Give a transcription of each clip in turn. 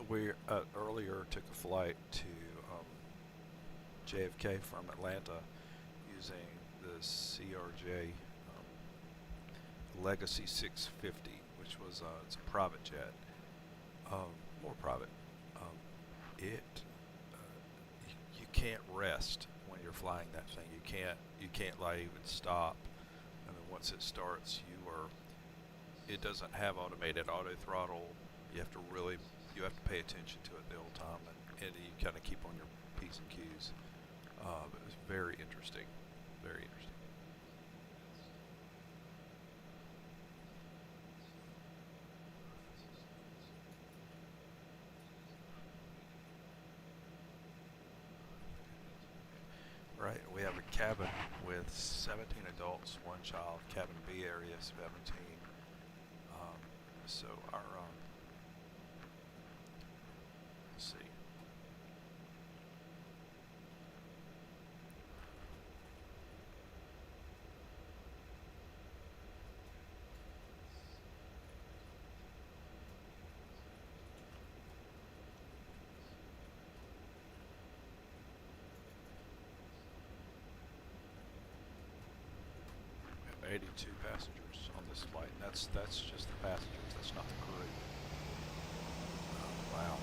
We earlier took a flight to JFK from Atlanta using the CRJ Legacy 650, which was it's a private jet, more private. It you can't rest when you're flying that thing. You can't like even stop. I mean, once it starts, it doesn't have automated auto throttle. You have to pay attention to it the whole time, and you kind of keep on your P's and Q's. But it was very interesting, very interesting. Right, we have a cabin with 17 adults, one child. Cabin B area 17. So our let's see. We have 82 passengers on this flight. That's just the passengers. That's not the crew. Wow.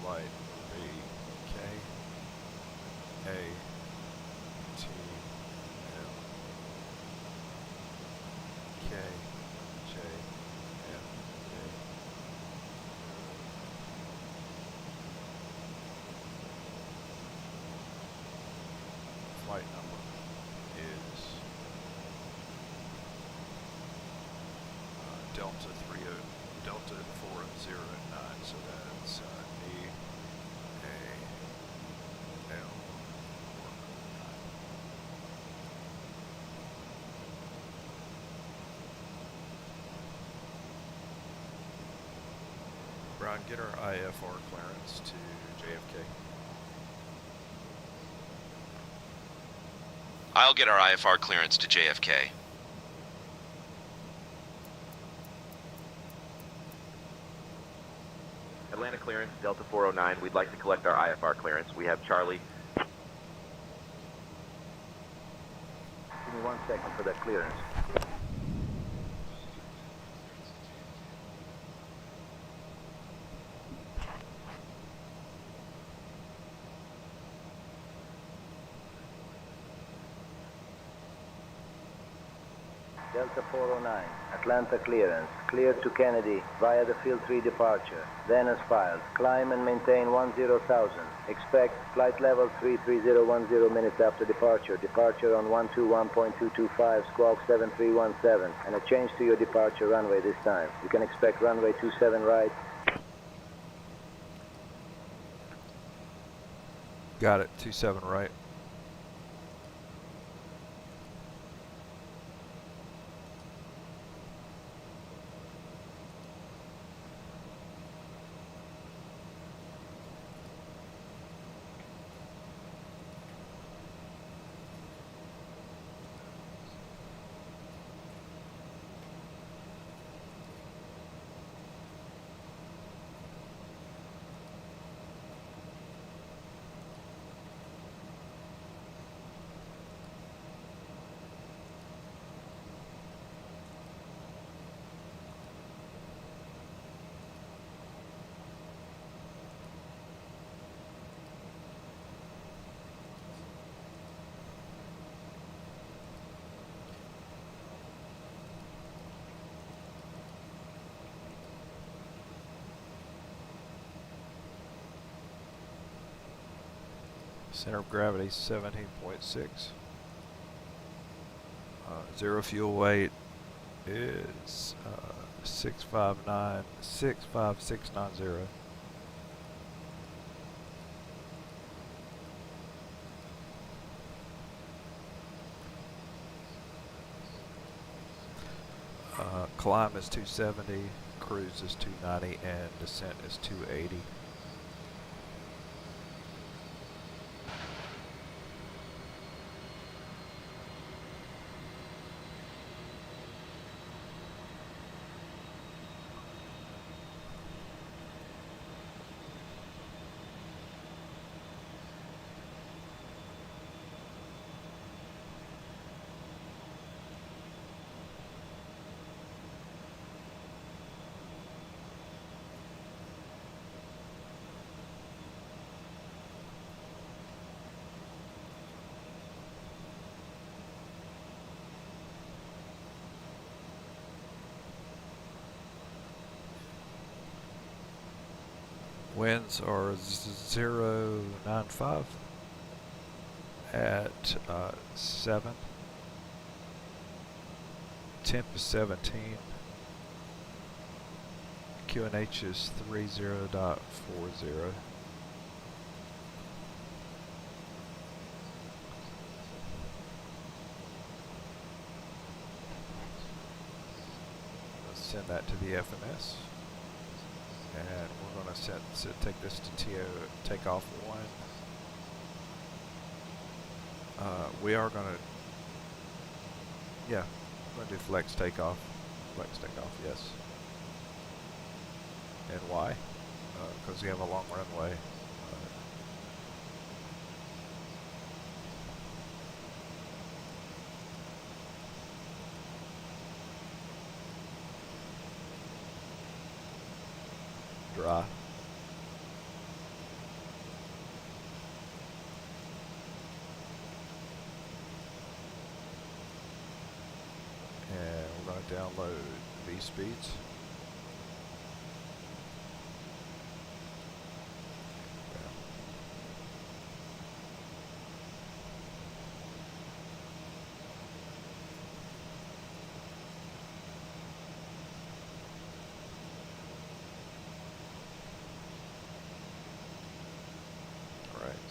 Flight will be KATL KJFK. Flight number is Delta 409, so that's EAL. Brian, get our IFR clearance to JFK. I'll get our IFR clearance to JFK. Atlanta clearance, Delta 409. We'd like to collect our IFR clearance. We have Charlie. Give me 1 second for that clearance. Delta 409, Atlanta clearance, cleared to Kennedy via the Field 3 departure, then as filed, climb and maintain 10,000, expect flight level 33010 minutes after departure, departure on 121.225, squawk 7317, and a change to your departure runway this time. You can expect runway 27 right. Got it, 27 right. Center of gravity 17.6. Zero fuel weight is 65690. Climb is 270, cruise is 290, and descent is 280. Winds are 0.95 at 7. Temp is 17. QNH is 30.40. Let's send that to the FMS. And we're going to take this to TO takeoff 1. We are going to, yeah, we're going to do flex takeoff. Flex takeoff, yes. And why? Because we have a long runway. Dry. And we're going to download V-speeds.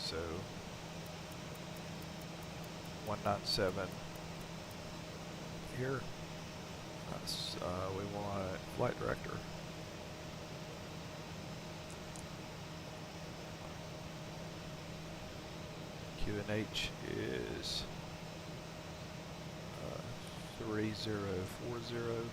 So 197 here. That's we want flight director. QNH is 3040.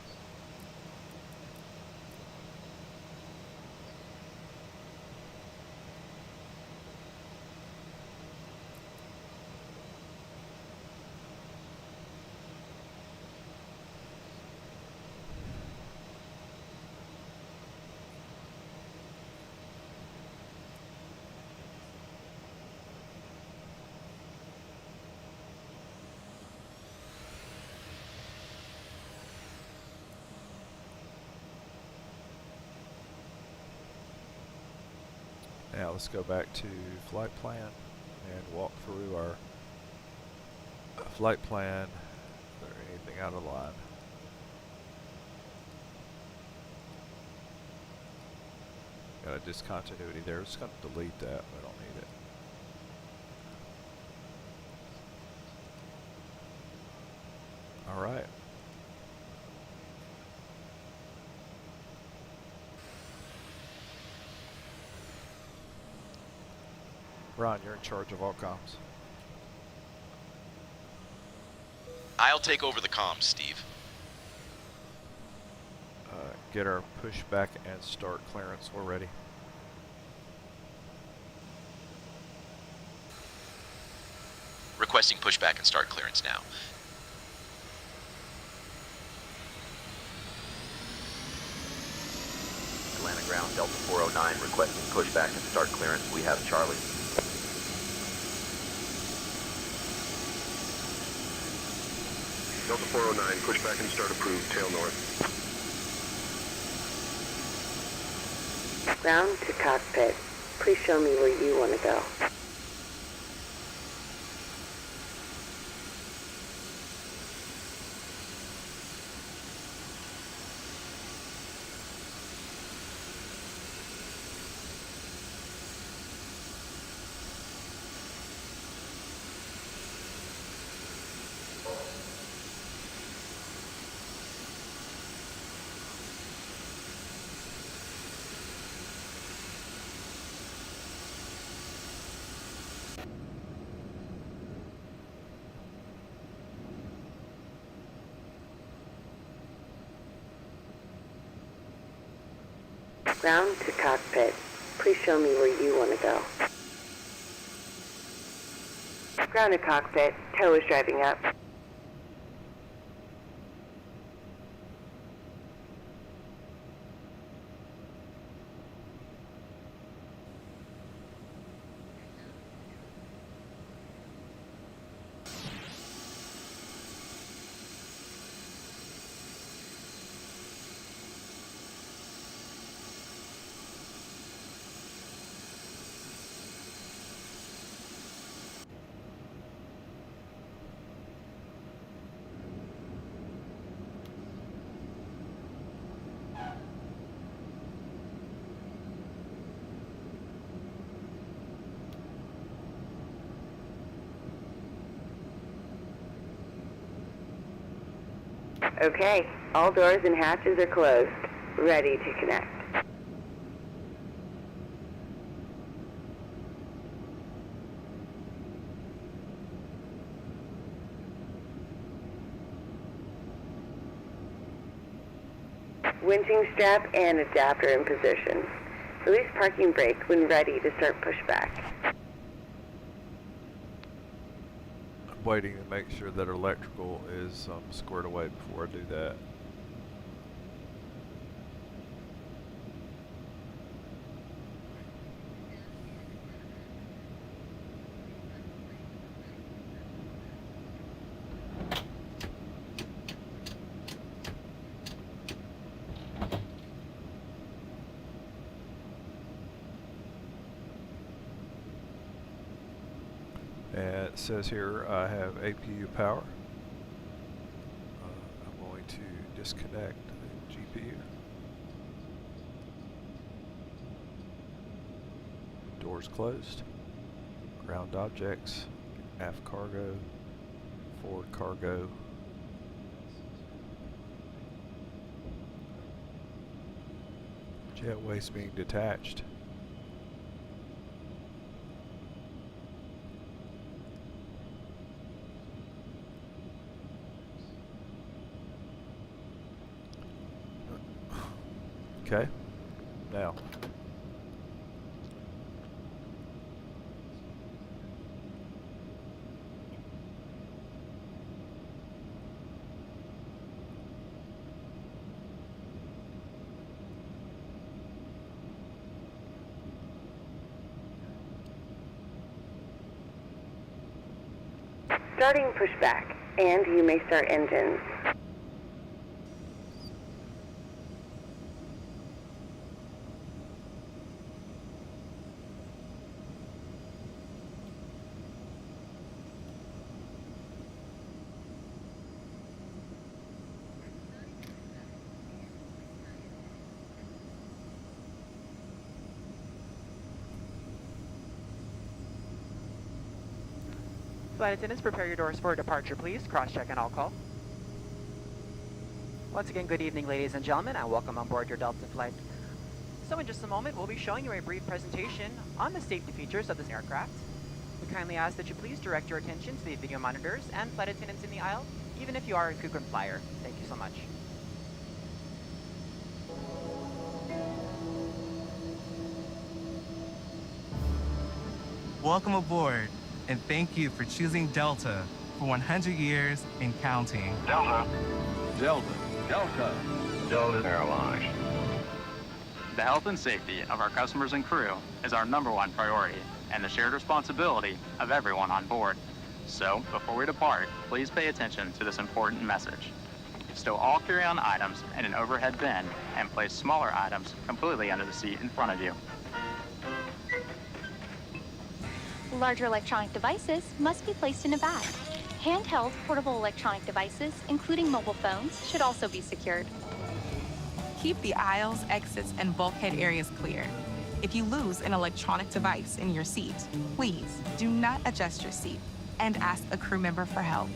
Now let's go back to flight plan and walk through our flight plan. Is there anything out of line? Got a discontinuity there. Just going to delete that. We don't need it. All right. Ron, you're in charge of all comms. I'll take over the comms, Steve. Get our pushback and start clearance. We're ready. Requesting pushback and start clearance now. Atlanta ground, Delta 409, requesting pushback and start clearance. We have Charlie. Delta 409, pushback and start approved, tail north. Ground to cockpit. Please show me where you want to go. Ground to cockpit. Please show me where you want to go. Ground to cockpit. Tow is driving up. Okay, all doors and hatches are closed. Ready to connect. Winching strap and adapter in position. Release parking brake when ready to start pushback. Waiting to make sure that electrical is squared away before I do that. And it says here I have APU power. I'm going to disconnect the GPU. Doors closed. Ground objects, aft cargo, forward cargo. Jet waste being detached. Okay, now. Starting pushback, and you may start engines. Flight attendants, prepare your doors for departure, please. Cross-check and all call. Once again, good evening, ladies and gentlemen, and welcome on board your Delta flight. So in just a moment, we'll be showing you a brief presentation on the safety features of this aircraft. We kindly ask that you please direct your attention to the video monitors and flight attendants in the aisle, even if you are a frequent flyer. Thank you so much. Welcome aboard, and thank you for choosing Delta for 100 years and counting. Delta. Delta. Delta. Delta Airlines. The health and safety of our customers and crew is our #1 priority and the shared responsibility of everyone on board. So, before we depart, please pay attention to this important message. Stow all carry-on items in an overhead bin and place smaller items completely under the seat in front of you. Larger electronic devices must be placed in a bag. Handheld portable electronic devices, including mobile phones, should also be secured. Keep the aisles, exits, and bulkhead areas clear. If you lose an electronic device in your seat, please do not adjust your seat and ask a crew member for help.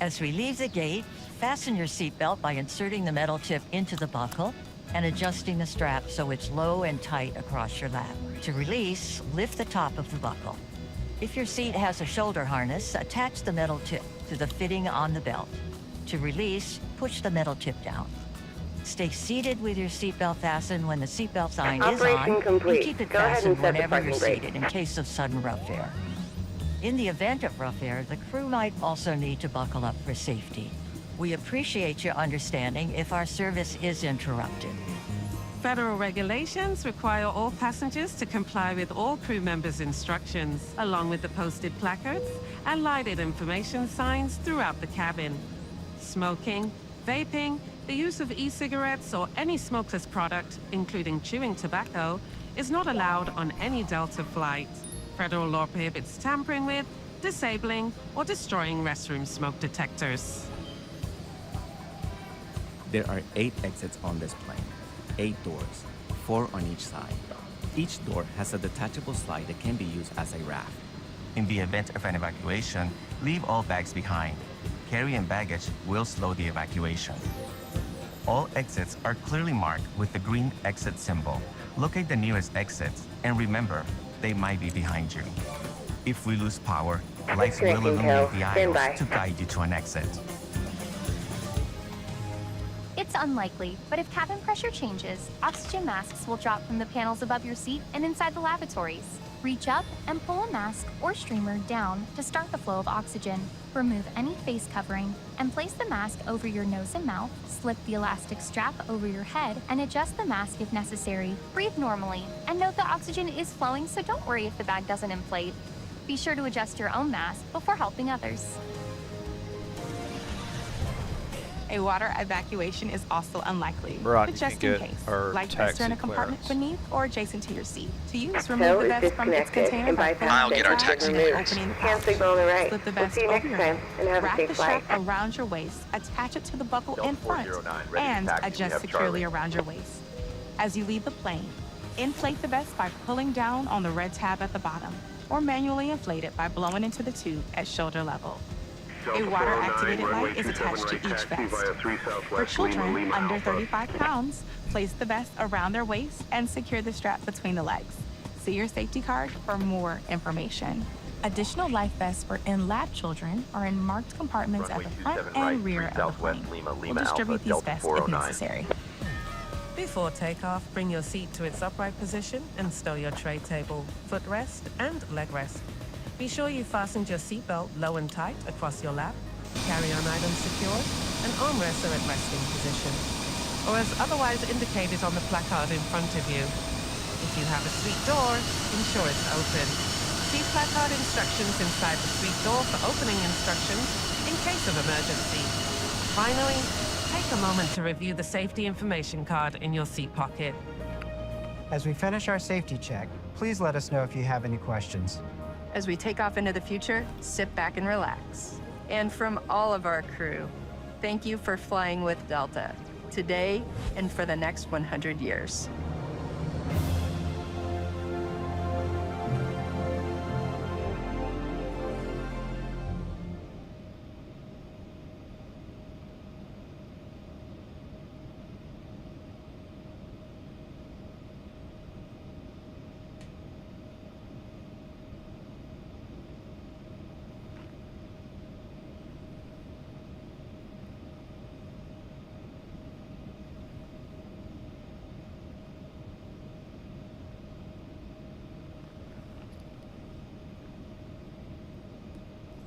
As we leave the gate, fasten your seatbelt by inserting the metal tip into the buckle and adjusting the strap so it's low and tight across your lap. To release, lift the top of the buckle. If your seat has a shoulder harness, attach the metal tip to the fitting on the belt. To release, push the metal tip down. Stay seated with your seatbelt fastened when the seatbelt sign is Operation on, complete. and keep it Go ahead and fastened set the whenever parking you're brake. seated in case of sudden rough air. In the event of rough air, the crew might also need to buckle up for safety. We appreciate your understanding if our service is interrupted. Federal regulations require all passengers to comply with all crew members' instructions, along with the posted placards and lighted information signs throughout the cabin. Smoking, vaping, the use of e-cigarettes or any smokeless product, including chewing tobacco, is not allowed on any Delta flight. Federal law prohibits tampering with, disabling, or destroying restroom smoke detectors. There are 8 exits on this plane. 8 doors, 4 on each side. Each door has a detachable slide that can be used as a raft. In the event of an evacuation, leave all bags behind. Carry-in baggage will slow the evacuation. All exits are clearly marked with the green exit symbol. Locate the nearest exits and remember, they might be behind you. If we lose power, lights will illuminate the aisles to guide you to an exit. It's unlikely, but if cabin pressure changes, oxygen masks will drop from the panels above your seat and inside the lavatories. Reach up and pull a mask or streamer down to start the flow of oxygen. Remove any face covering and place the mask over your nose and mouth. Slip the elastic strap over your head and adjust the mask if necessary. Breathe normally and note that oxygen is flowing, so don't worry if the bag doesn't inflate. Be sure to adjust your own mask before helping others. A water evacuation is also unlikely, Right, but you just can in get case. our Life vests are in a taxi compartment clearance. beneath or adjacent to your seat. To use, Tow remove the is vest from its disconnected container and by bypass I'll get our vest taxi is and removed. opening the Hand pouch. signal on the right. Slip the We'll vest see you over next your time head. and have a Wrap safe the flight. strap around your waist, attach it to the buckle Delta in front, 409, ready to and taxi. We adjust have securely Charlie. around your waist. As you leave the plane, inflate the vest by pulling down on the red tab at the bottom, or manually inflate it by blowing into the tube at shoulder level. A water-activated light is attached to each vest. For children under 35 pounds, place the vest around their waist and secure the strap between the legs. See your safety card for more information. Additional life vests for in-lab children are in marked compartments at the front and rear of the plane. We'll distribute these vests if necessary. Before takeoff, bring your seat to its upright position and stow your tray table, footrest, and leg rest. Be sure you fastened your seatbelt low and tight across your lap, carry-on items secured, and armrests are at resting position, or as otherwise indicated on the placard in front of you. If you have a suite door, ensure it's open. See placard instructions inside the suite door for opening instructions in case of emergency. Finally, take a moment to review the safety information card in your seat pocket. As we finish our safety check, please let us know if you have any questions. As we take off into the future, sit back and relax. And from all of our crew, thank you for flying with Delta, today and for the next 100 years.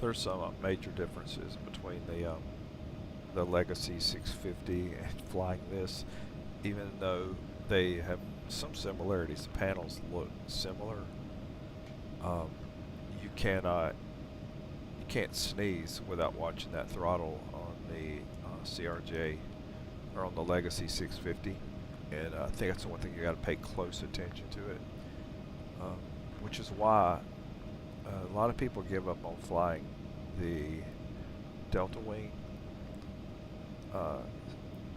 There's some major differences between the Legacy 650 and flying this, even though they have some similarities. The panels look similar. You can't sneeze without watching that throttle on the CRJ or on the Legacy 650, and I think that's the one thing you got to pay close attention to it, which is why a lot of people give up on flying the Delta Wing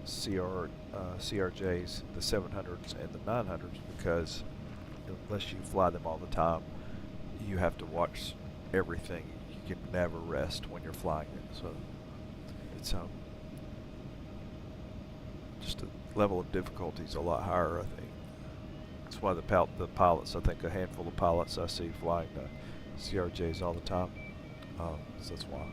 CRJs, the 700s and the 900s, because unless you fly them all the time, you have to watch everything. You can never rest when you're flying it. So it's just the level of difficulty is a lot higher, I think. That's why the pilots, I think a handful of pilots I see flying the CRJs all the time. So that's why.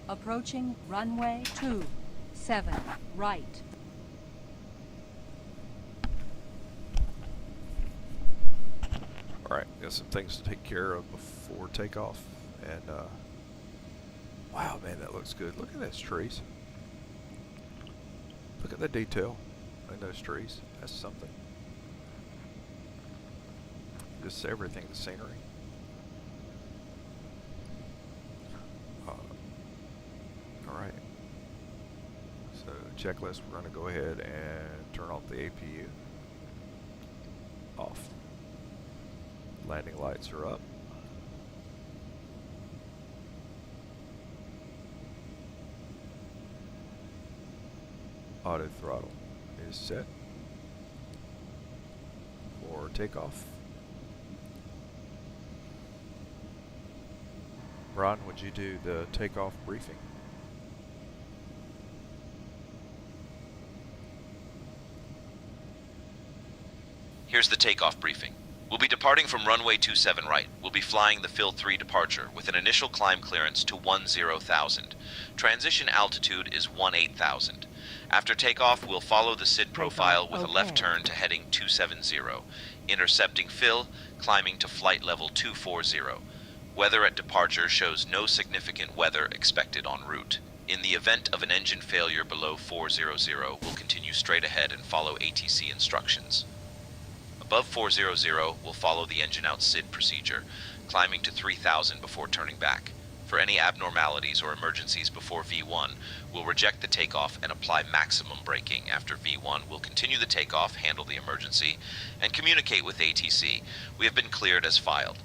Approaching runway 27, right. Alright, got some things to take care of before takeoff. And, wow, man, that looks good. Look at those trees. Look at the detail in those trees. That's something. Just everything, the scenery. Alright. So, checklist, we're going to go ahead and turn off the APU. Off. Landing lights are up. Auto throttle is set for takeoff. Ron, would you do the takeoff briefing? Here's the takeoff briefing. We'll be departing from runway 27 right. We'll be flying the Phil 3 departure with an initial climb clearance to 10,000. Transition altitude is 18,000. After takeoff, we'll follow the SID profile with a left turn to heading 270, intercepting Phil, climbing to flight level 240. Weather at departure shows no significant weather expected en route. In the event of an engine failure below 400, we'll continue straight ahead and follow ATC instructions. Above 400, we'll follow the engine out SID procedure, climbing to 3,000 before turning back. For any abnormalities or emergencies before V1, we'll reject the takeoff and apply maximum braking. After V1, we'll continue the takeoff, handle the emergency, and communicate with ATC. We have been cleared as filed.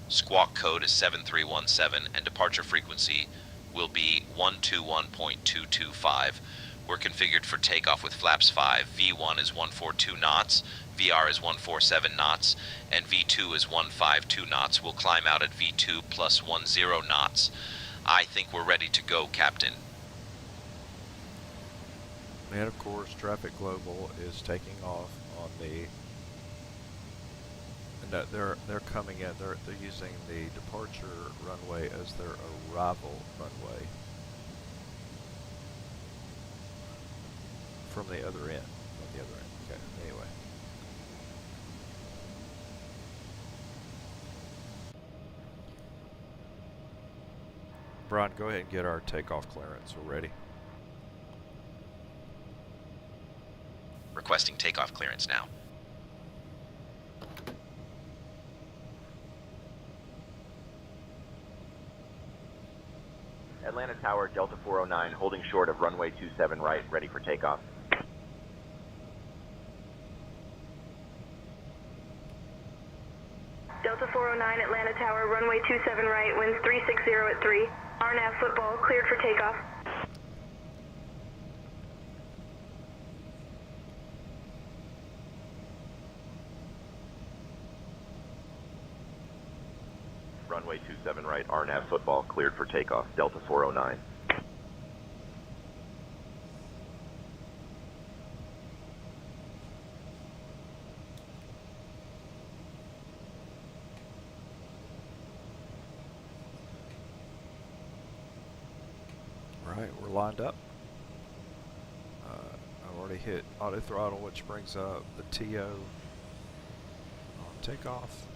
Squawk code is 7317 and departure frequency will be 121.225. We're configured for takeoff with flaps 5. V1 is 142 knots, VR is 147 knots, and V2 is 152 knots. We'll climb out at V2 plus 10 knots. I think we're ready to go, Captain. And of course, Traffic Global is taking off on the. No, they're coming in. They're using the departure runway as their arrival runway from the other end. From the other end. Okay. Anyway. Brian, go ahead and get our takeoff clearance. We're ready. Requesting takeoff clearance now. Atlanta Tower, Delta 409, holding short of runway 27 right, ready for takeoff. Delta 409, Atlanta Tower, runway 27 right, winds 360 at 3. RNAV football, cleared for takeoff. Runway 27 right, RNAV football, cleared for takeoff, Delta 409. Right, we're lined up. I've already hit auto throttle, which brings up the TO on takeoff.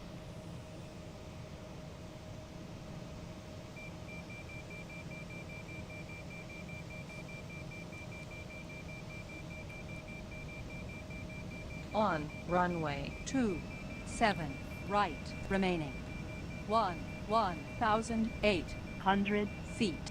On runway 27, right, remaining 1,800 feet.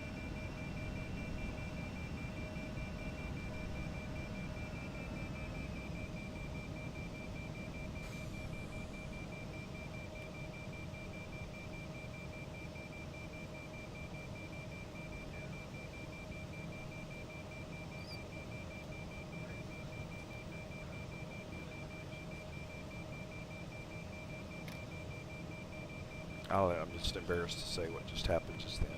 I'm just embarrassed to say what just happened just then.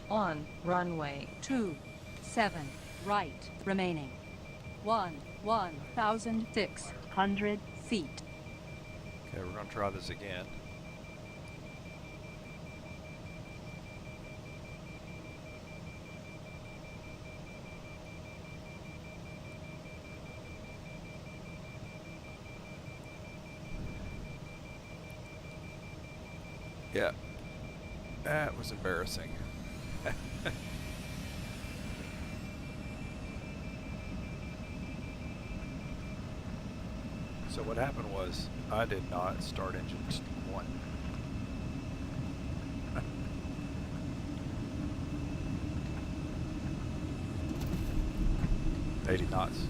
On runway 27 right remaining. 1,600 feet. Okay, we're going to try this again. Yeah, that was embarrassing. So what happened was I did not start engine 1. 80 knots.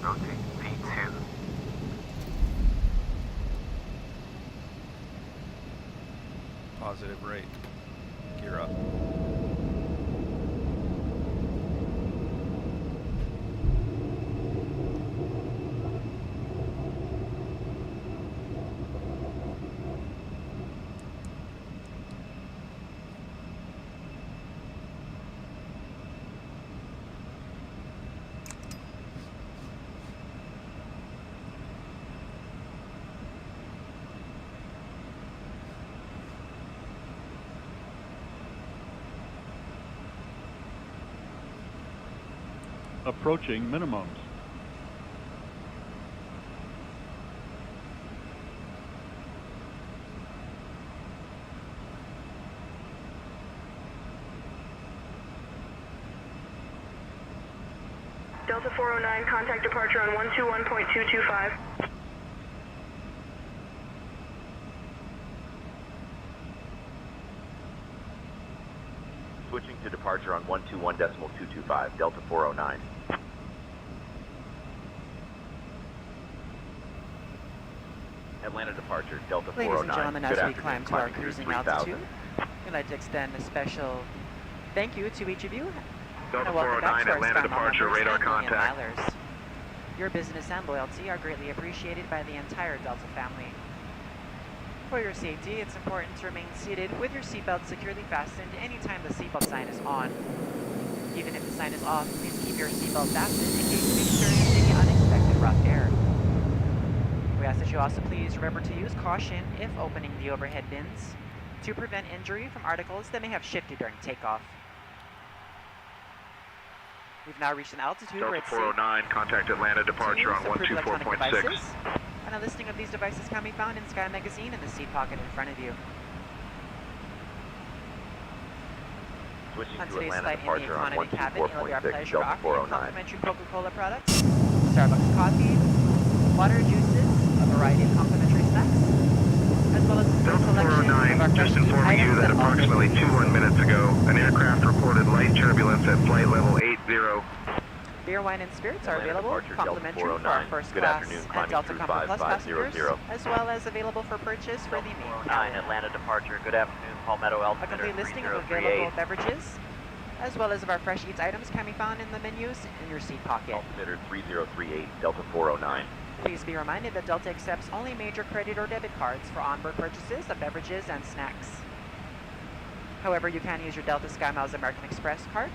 Rotate V2. Positive rate. Gear up. Approaching minimums. Delta 409, contact departure on 121.225. Switching to departure on 121.225, Delta 409. Atlanta departure, Delta 409. Ladies and gentlemen, Good as we afternoon, climb to our climbing through cruising 3,000. altitude, we'd like to extend a special thank you to each of you. Delta And welcome back 409, to our Atlanta Sky Mall departure, members radar and Million contact. Milers. Your business and loyalty are greatly appreciated by the entire Delta family. For your safety, it's important to remain seated with your seatbelt securely fastened anytime the seatbelt sign is on. Even if the sign is off, please keep your seatbelt fastened in case you experience any unexpected rough air. We ask that you also please remember to use caution if opening the overhead bins to prevent injury from articles that may have shifted during takeoff. We've now reached an altitude where Delta it's safe 409, contact Atlanta departure on to use approved electronic 124.6. devices. And a listing of these devices can be found in Sky Magazine in the seat pocket in front of you. Switching On to today's Atlanta flight in the departure on economy cabin, it'll be our 124.6, pleasure to Delta offer you 409. complimentary Coca-Cola products, Starbucks coffee, water, juices, a variety of complimentary snacks, as well as a full Delta selection of our 409, just informing you that approximately 21 minutes ago, an aircraft reported light turbulence at flight level 80. Beer, wine, and spirits are Atlanta available departure, Delta complimentary for our 409. first Good class afternoon, and climbing Delta through Comfort Plus passengers, 5500. as well as available for purchase for the main cabin. Atlanta departure. Good afternoon, Palmetto A altimeter complete listing of 3038. available beverages, as well as of our fresh eats items can be found in the menus in your seat pocket. Altimeter 3038, Delta 409. Please be reminded that Delta accepts only major credit or debit cards for onboard purchases of beverages and snacks. However, you can use your Delta SkyMiles American Express card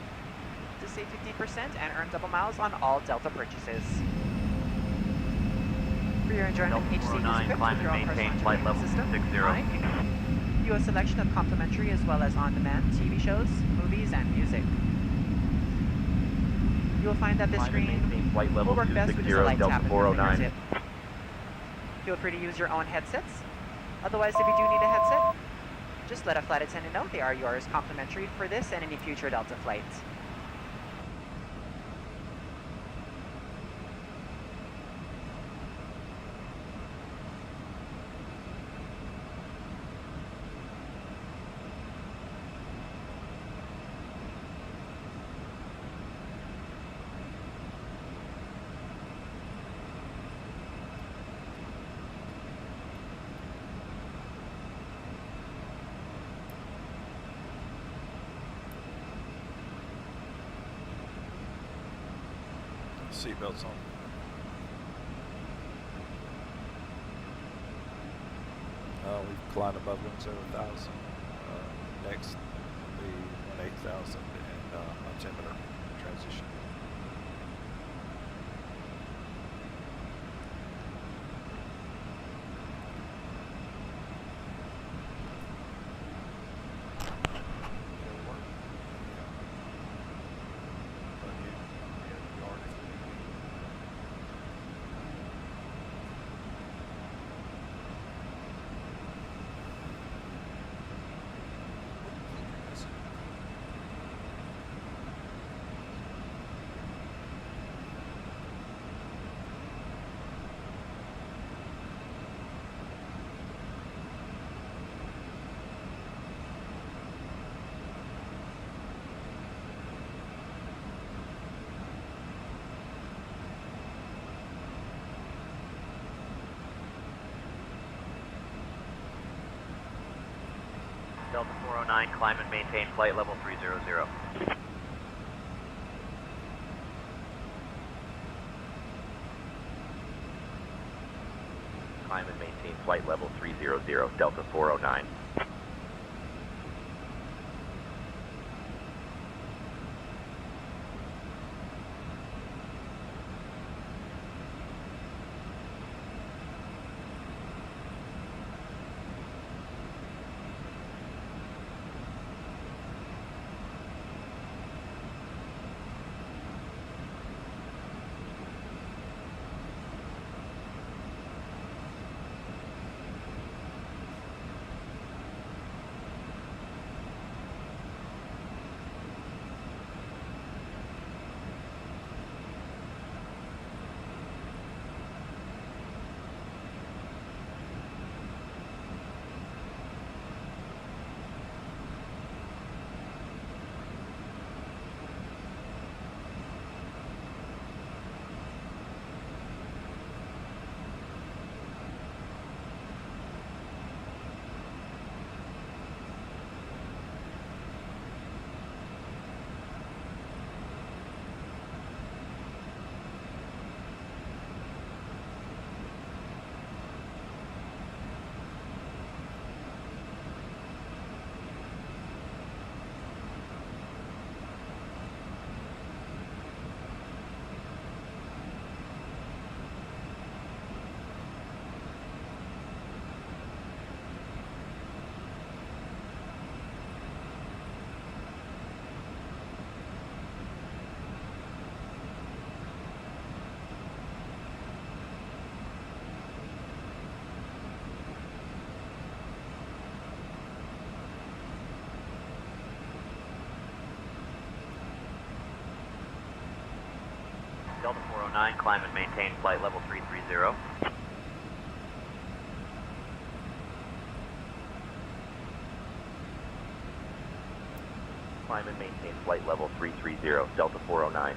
to save 15% and earn double miles on all Delta purchases. For your enjoyment, Delta HC is 409, equipped climb with your and own maintain personal flight entertainment level system, 60. mic, view a selection of complimentary as well as on-demand TV shows, movies, and music. You will find that this Climb and screen maintain flight will level work best with just a 260, light Delta tap of your 409. fingertip. Feel free to use your own headsets. Otherwise, if you do need a headset, just let a flight attendant know they are yours complimentary for this and any future Delta flights. Seatbelts on. We've climbed above 170,000. Next will be 18,000 and altimeter transition. Delta 409, climb and maintain flight level 300. Climb and maintain flight level 300, Delta 409. Delta 409, climb and maintain flight level 330. Climb and maintain flight level 330, Delta 409.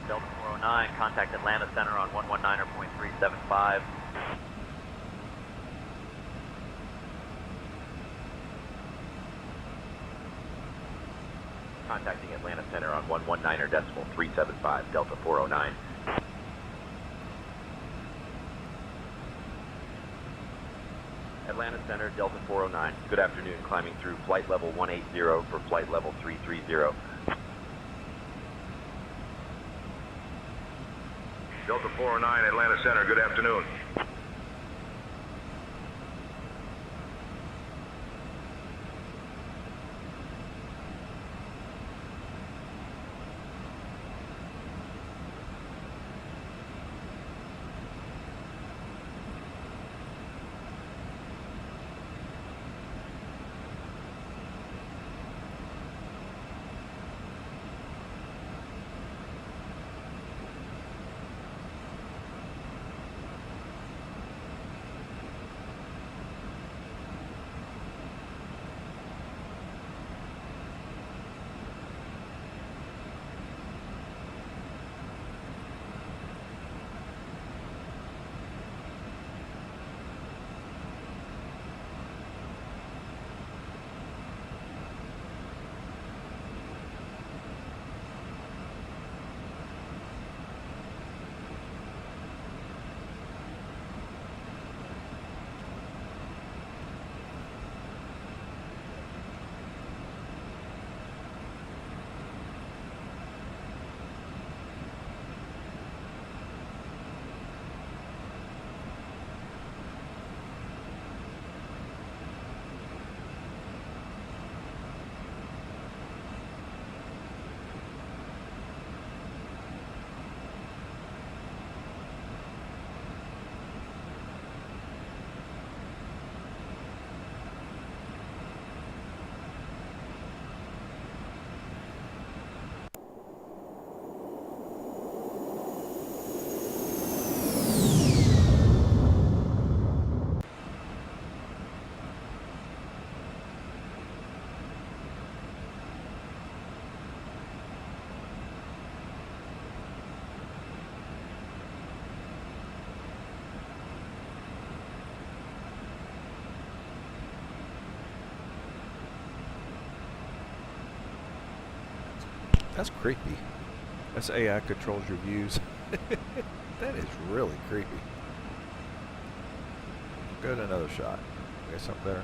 Delta 409, contact Atlanta Center on 119.375. Contacting Atlanta Center on 119.375, Delta 409. Atlanta Center, Delta 409. Good afternoon, climbing through flight level 180 for flight level 330. Delta 409, Atlanta Center, good afternoon. That's creepy. That's AI controls your views. That is really creepy. Go to another shot. Got something better.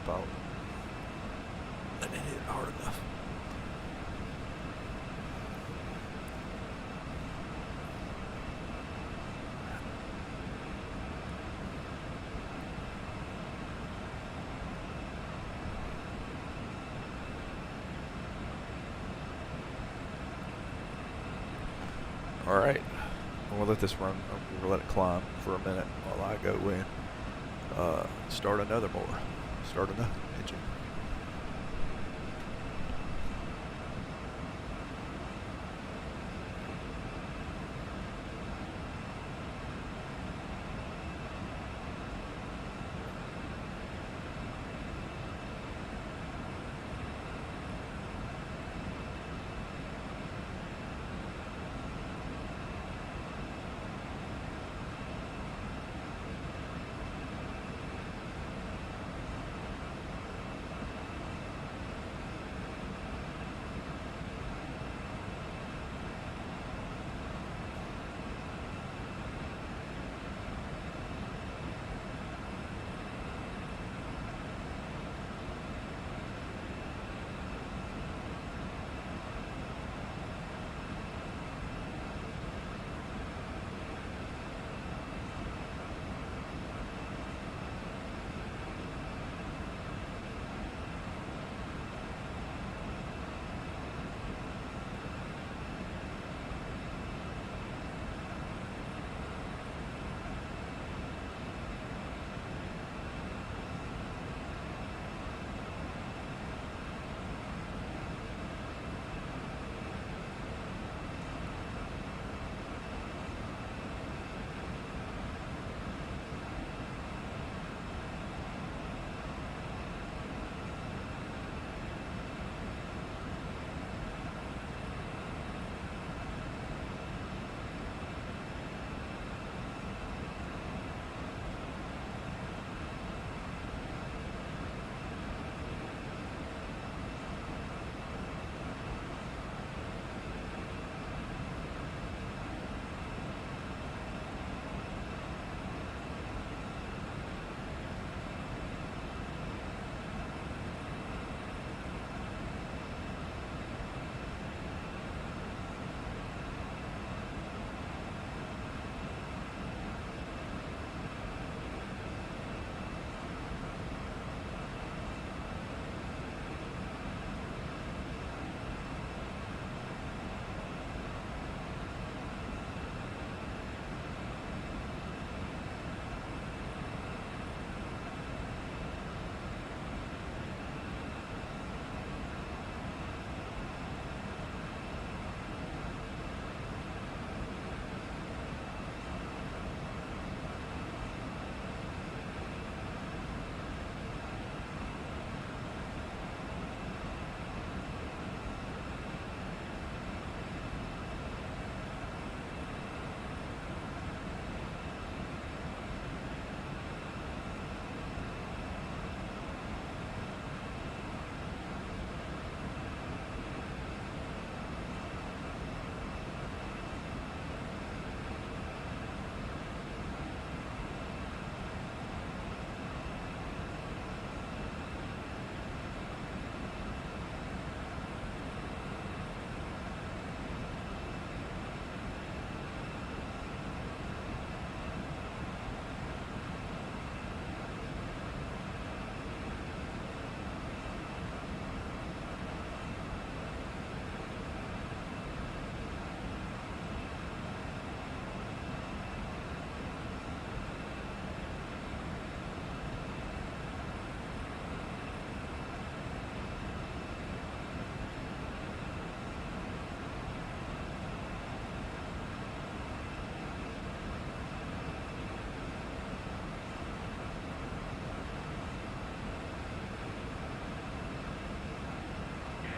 About I didn't hit it hard enough. All right, we'll let this run. We'll let it climb for a minute while I go in. Start another motor. Start another engine.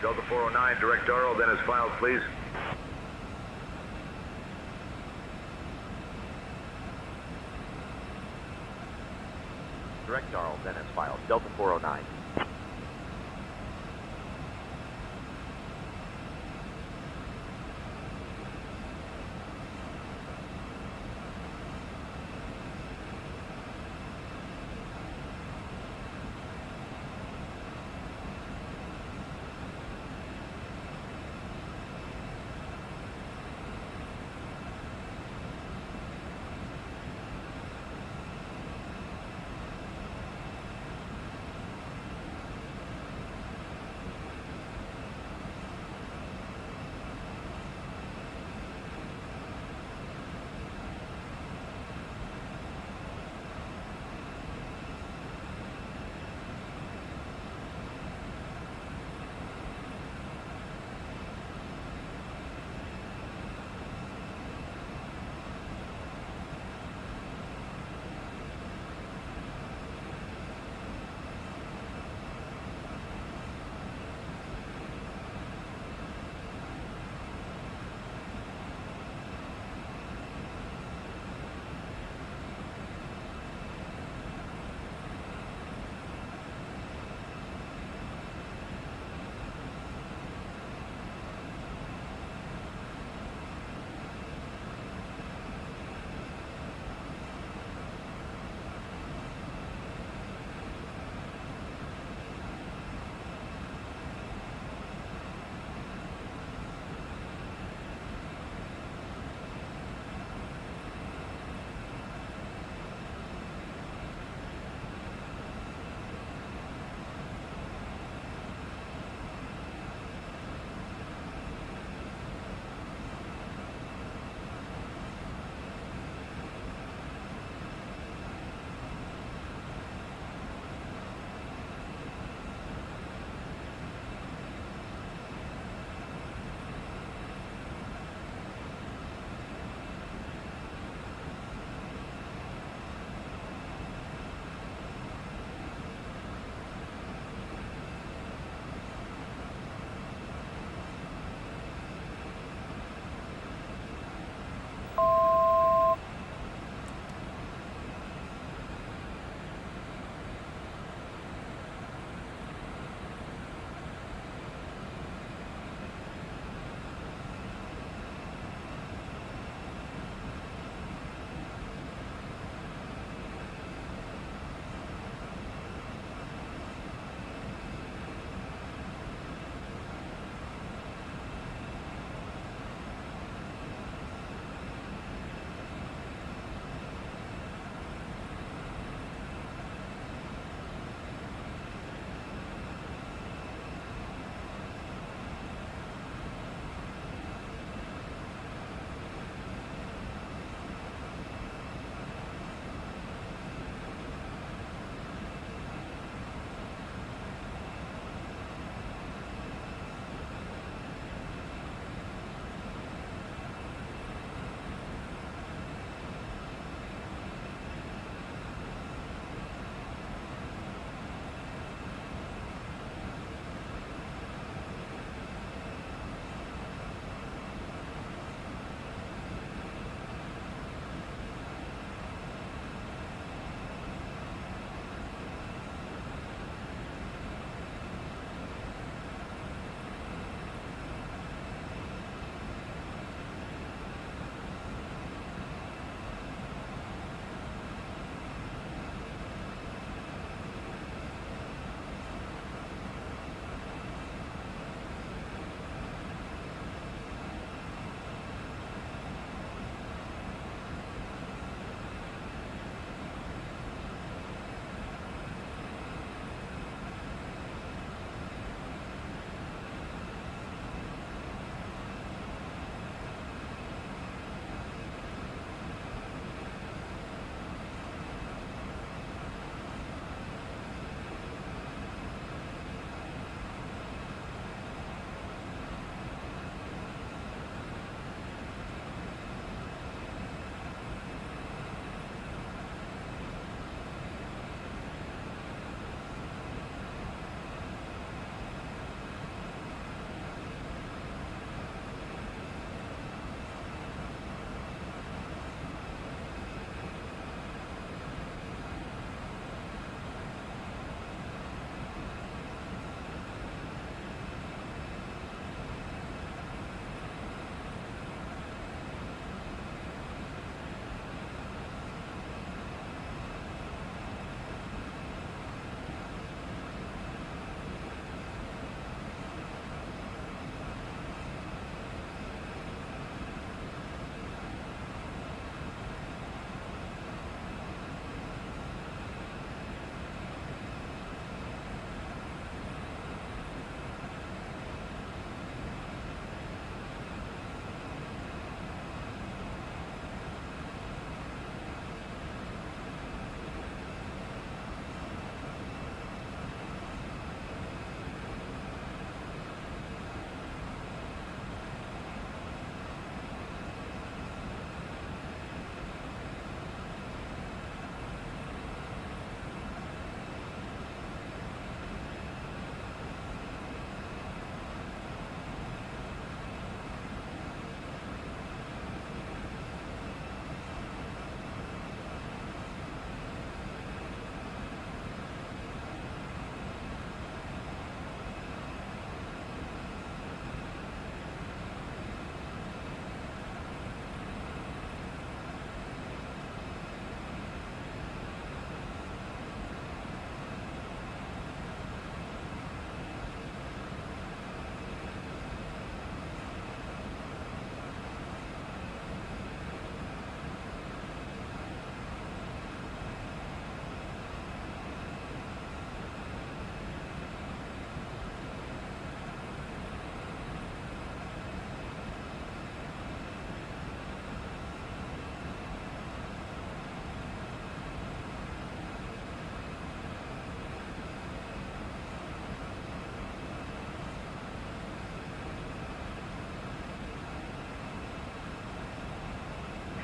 Delta 409, direct Darrell, then as filed, please. Direct Darrell, then as filed. Delta 409.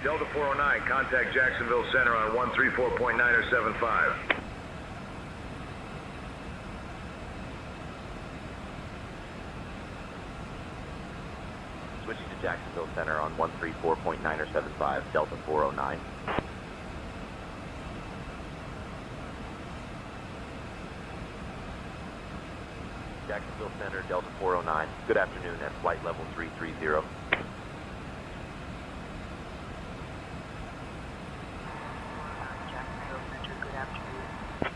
Delta 409, contact Jacksonville Center on 134.975. Switching to Jacksonville Center on 134.975, Delta 409. Jacksonville Center, Delta 409. Good afternoon at flight level 330. Jacksonville Center, good afternoon.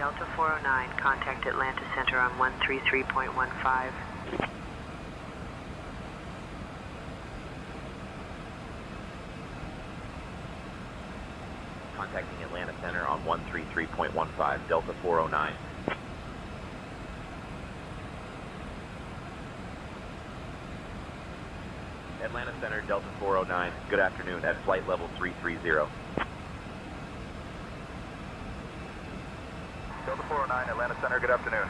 Delta 409, contact Atlanta Center on 133.15. Contacting Atlanta Center on 133.15, Delta 409. Atlanta Center, Delta 409. Good afternoon at flight level 330. Delta 409, Atlanta Center, good afternoon.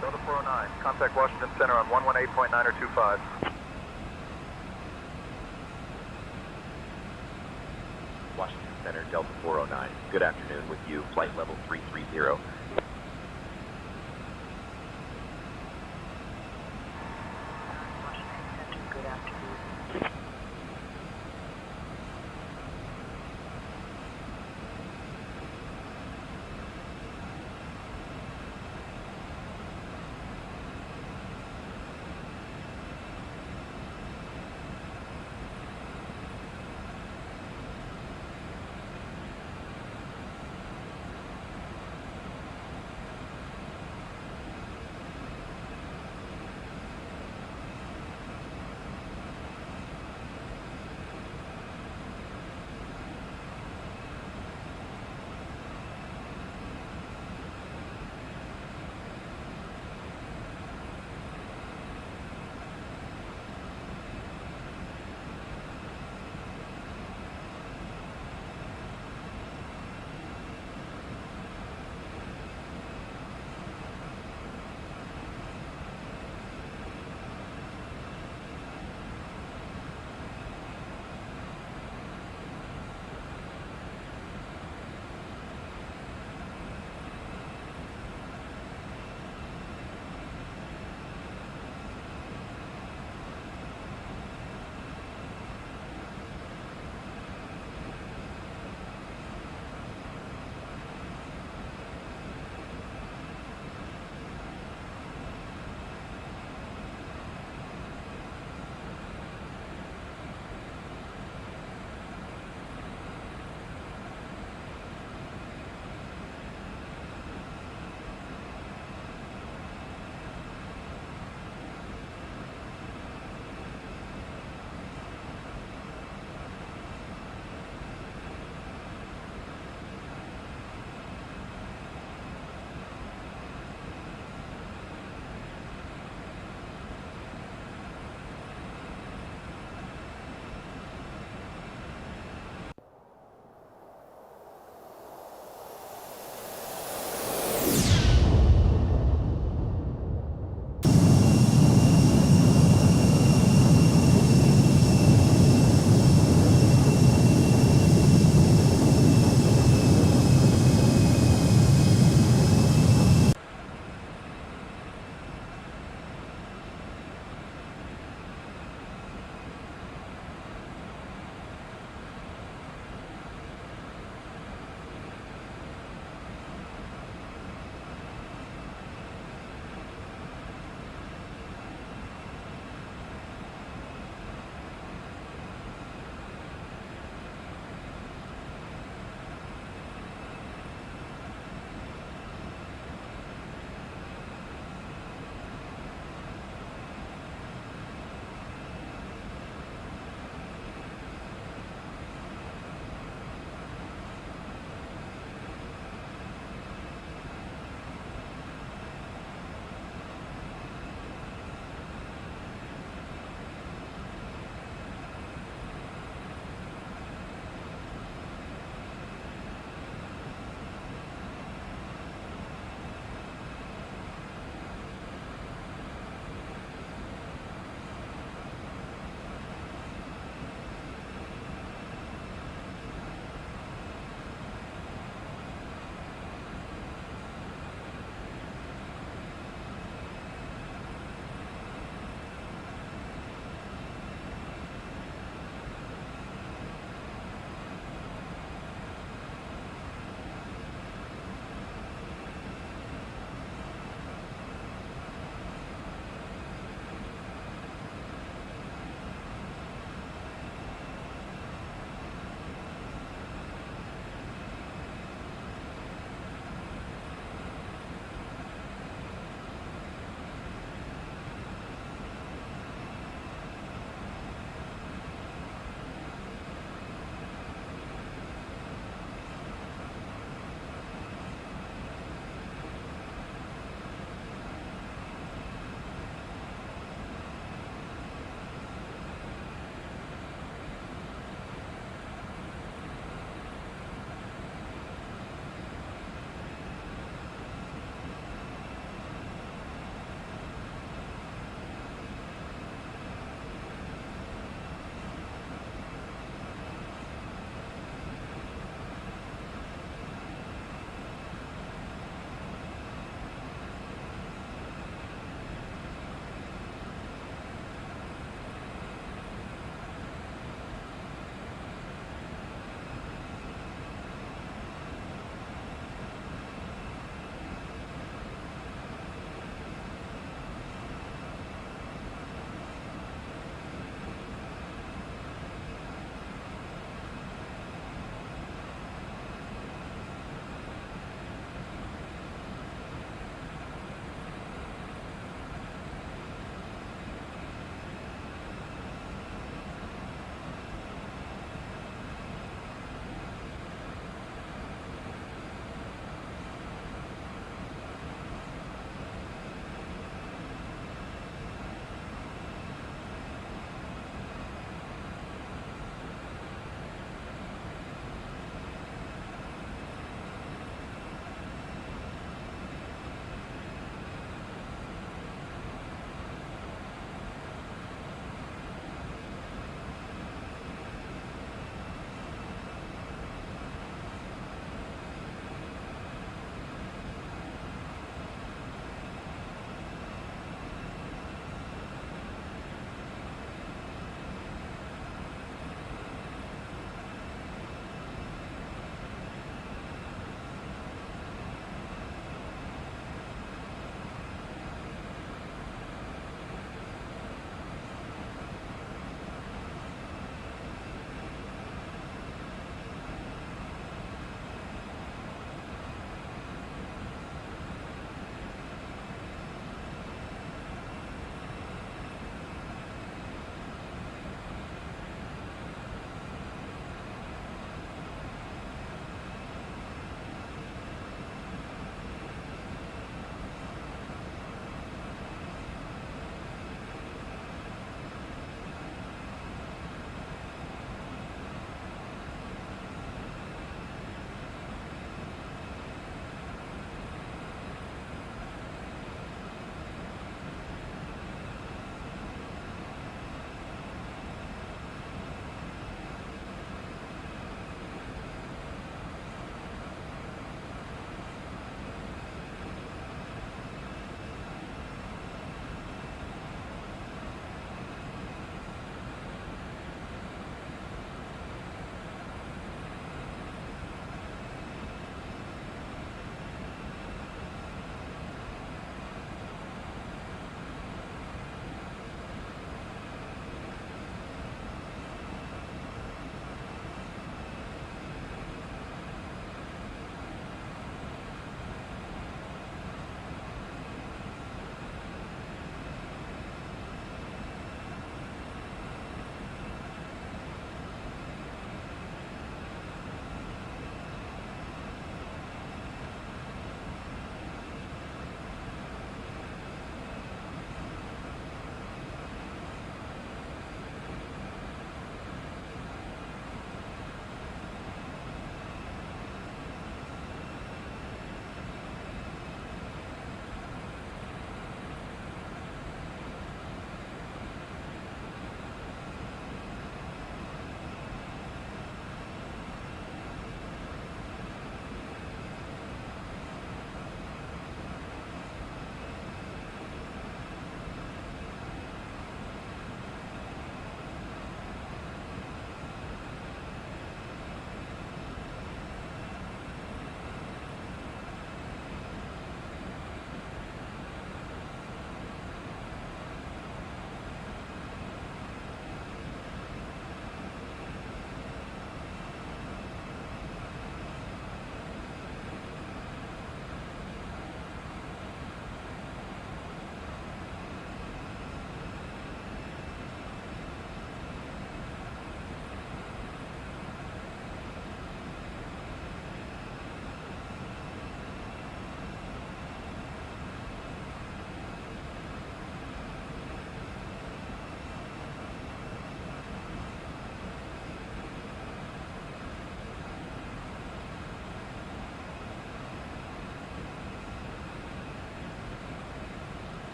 Delta 409, contact Washington Center on 118.925. Washington Center, Delta 409. Good afternoon with you, flight level 330. Good afternoon.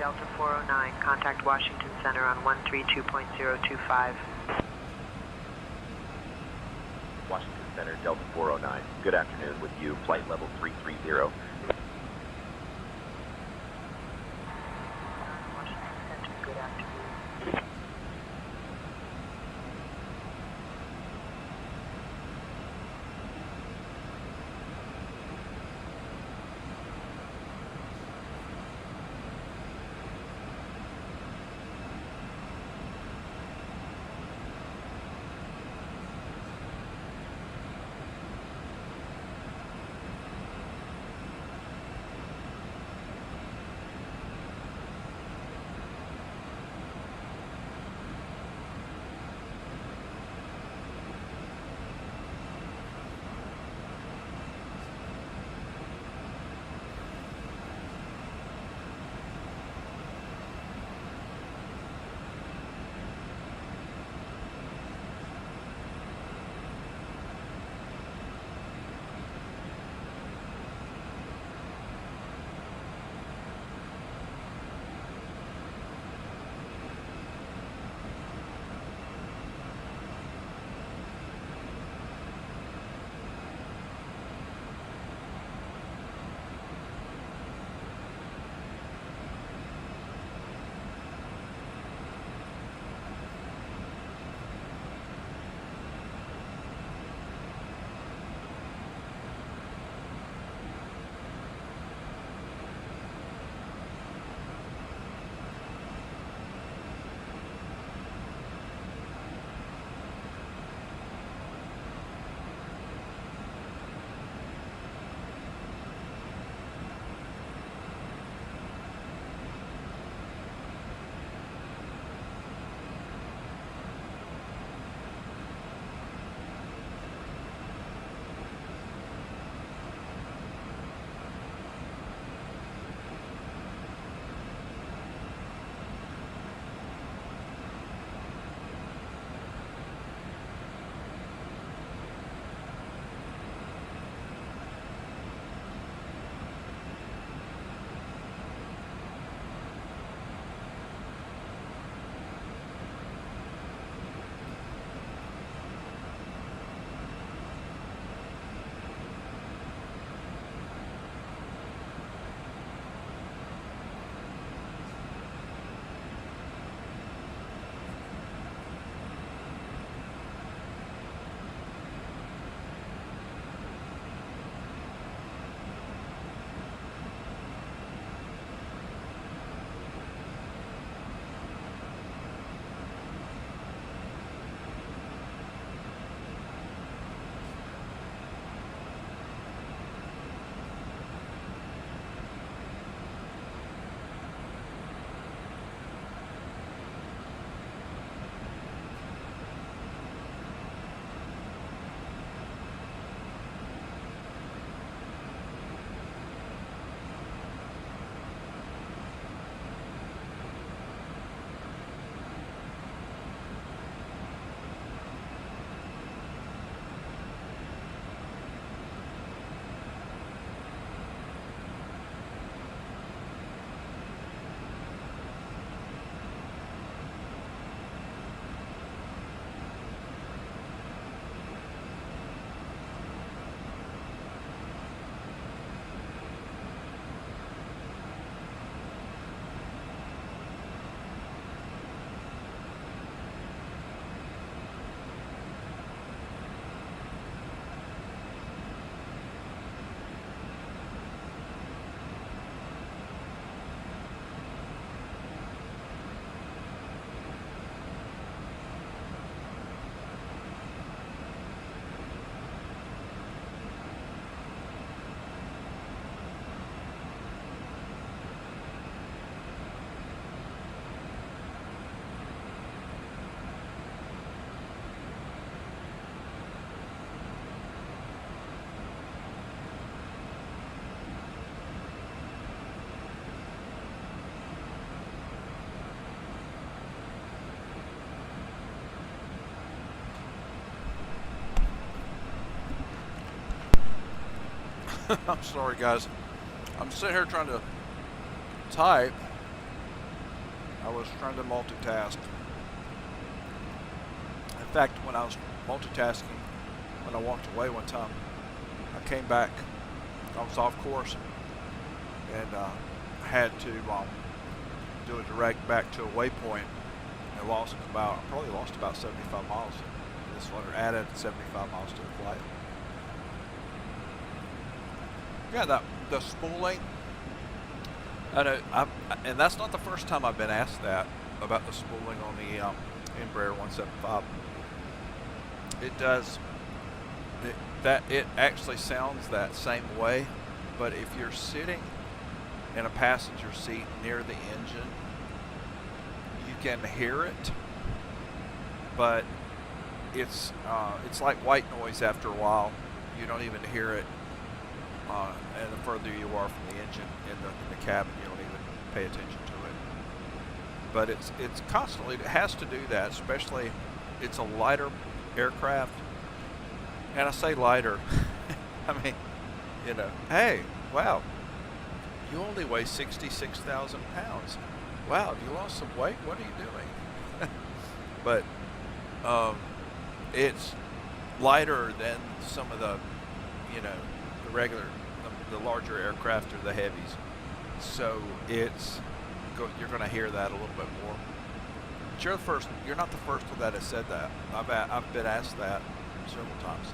Delta 409. Contact Washington Center on 132.025. Washington Center, Delta 409. Good afternoon. With you, flight level 330. Washington Center, good afternoon. I'm sorry, guys. I'm sitting here trying to type, I was trying to multitask. In fact, when I was multitasking, when I walked away one time, I came back. I was off course and had to do a direct back to a waypoint. And probably lost about 75 miles. This one added 75 miles to the flight. Yeah, the spooling. I know, and that's not the first time I've been asked that about the spooling on the Embraer 175. It does. It actually sounds that same way, but if you're sitting in a passenger seat near the engine, you can hear it, but it's like white noise after a while. You don't even hear it, and the further you are from the engine in the cabin, you don't even pay attention to it. But it's constantly, it has to do that, especially it's a lighter aircraft. And I say lighter, I mean, you know, hey, wow, you only weigh 66,000 pounds. Wow, have you lost some weight? What are you doing? But it's lighter than some of the, you know, the regular, the larger aircraft or the heavies. So you're going to hear that a little bit more. But you're not the first one that has said that. I've been asked that several times.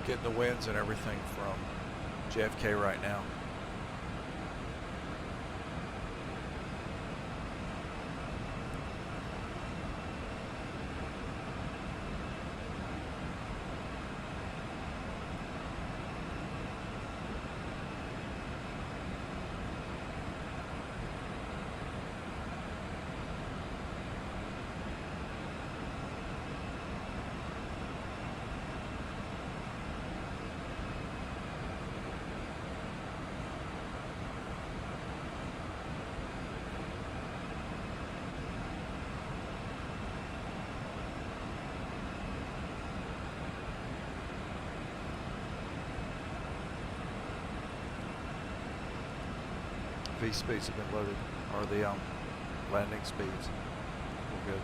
Getting the winds and everything from JFK right now. V speeds have been loaded, or the landing speeds. We're good.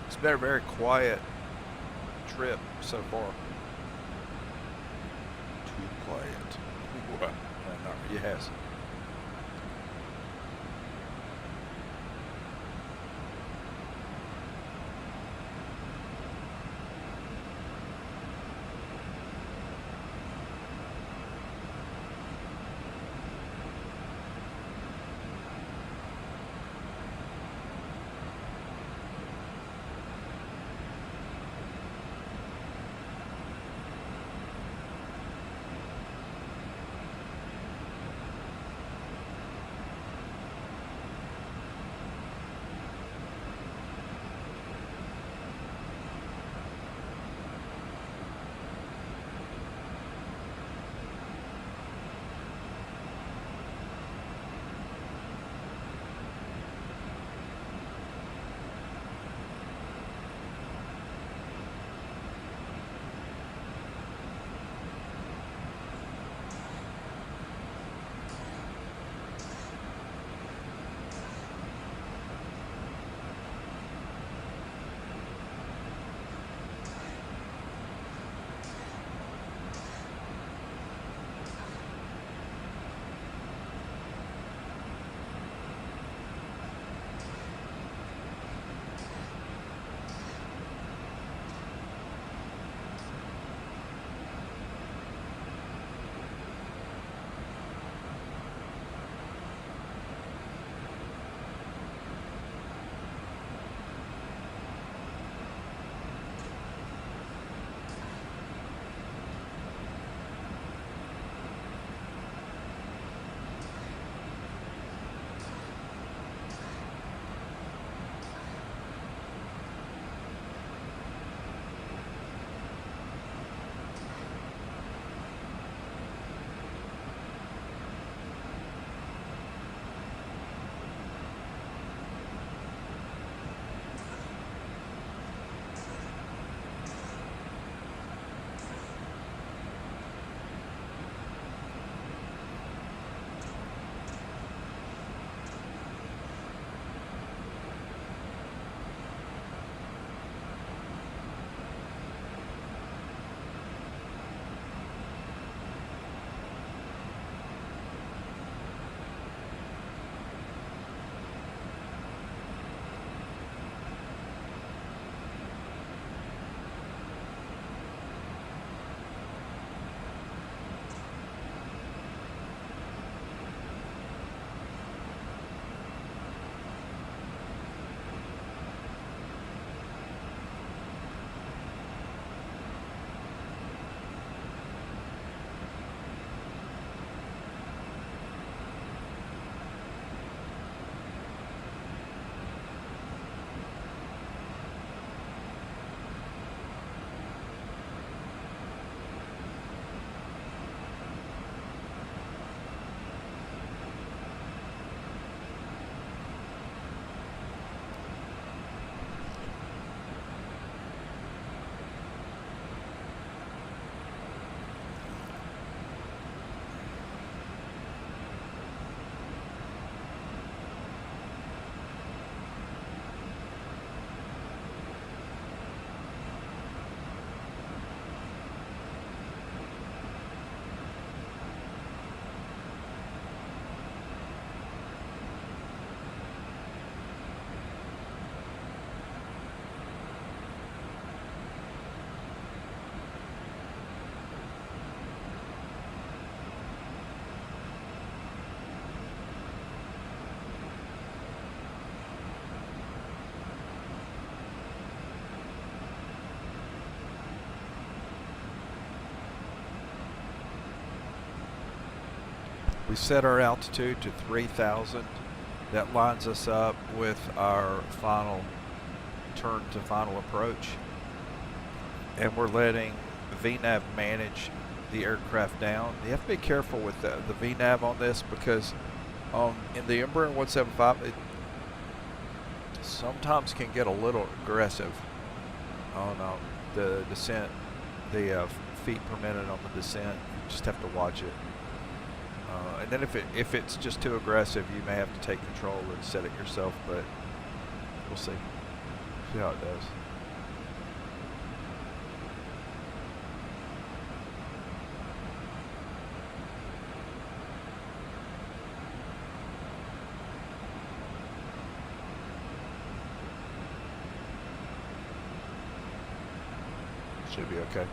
It's been a very quiet trip so far. Too quiet. Well, yes. We set our altitude to 3,000. That lines us up with our final turn to final approach. And we're letting VNAV manage the aircraft down. You have to be careful with the VNAV on this because in the Embraer 175, it sometimes can get a little aggressive on the descent, the feet per minute on the descent. You just have to watch it. And then if it's just too aggressive, you may have to take control and set it yourself, but we'll see. See how it does. Should be okay.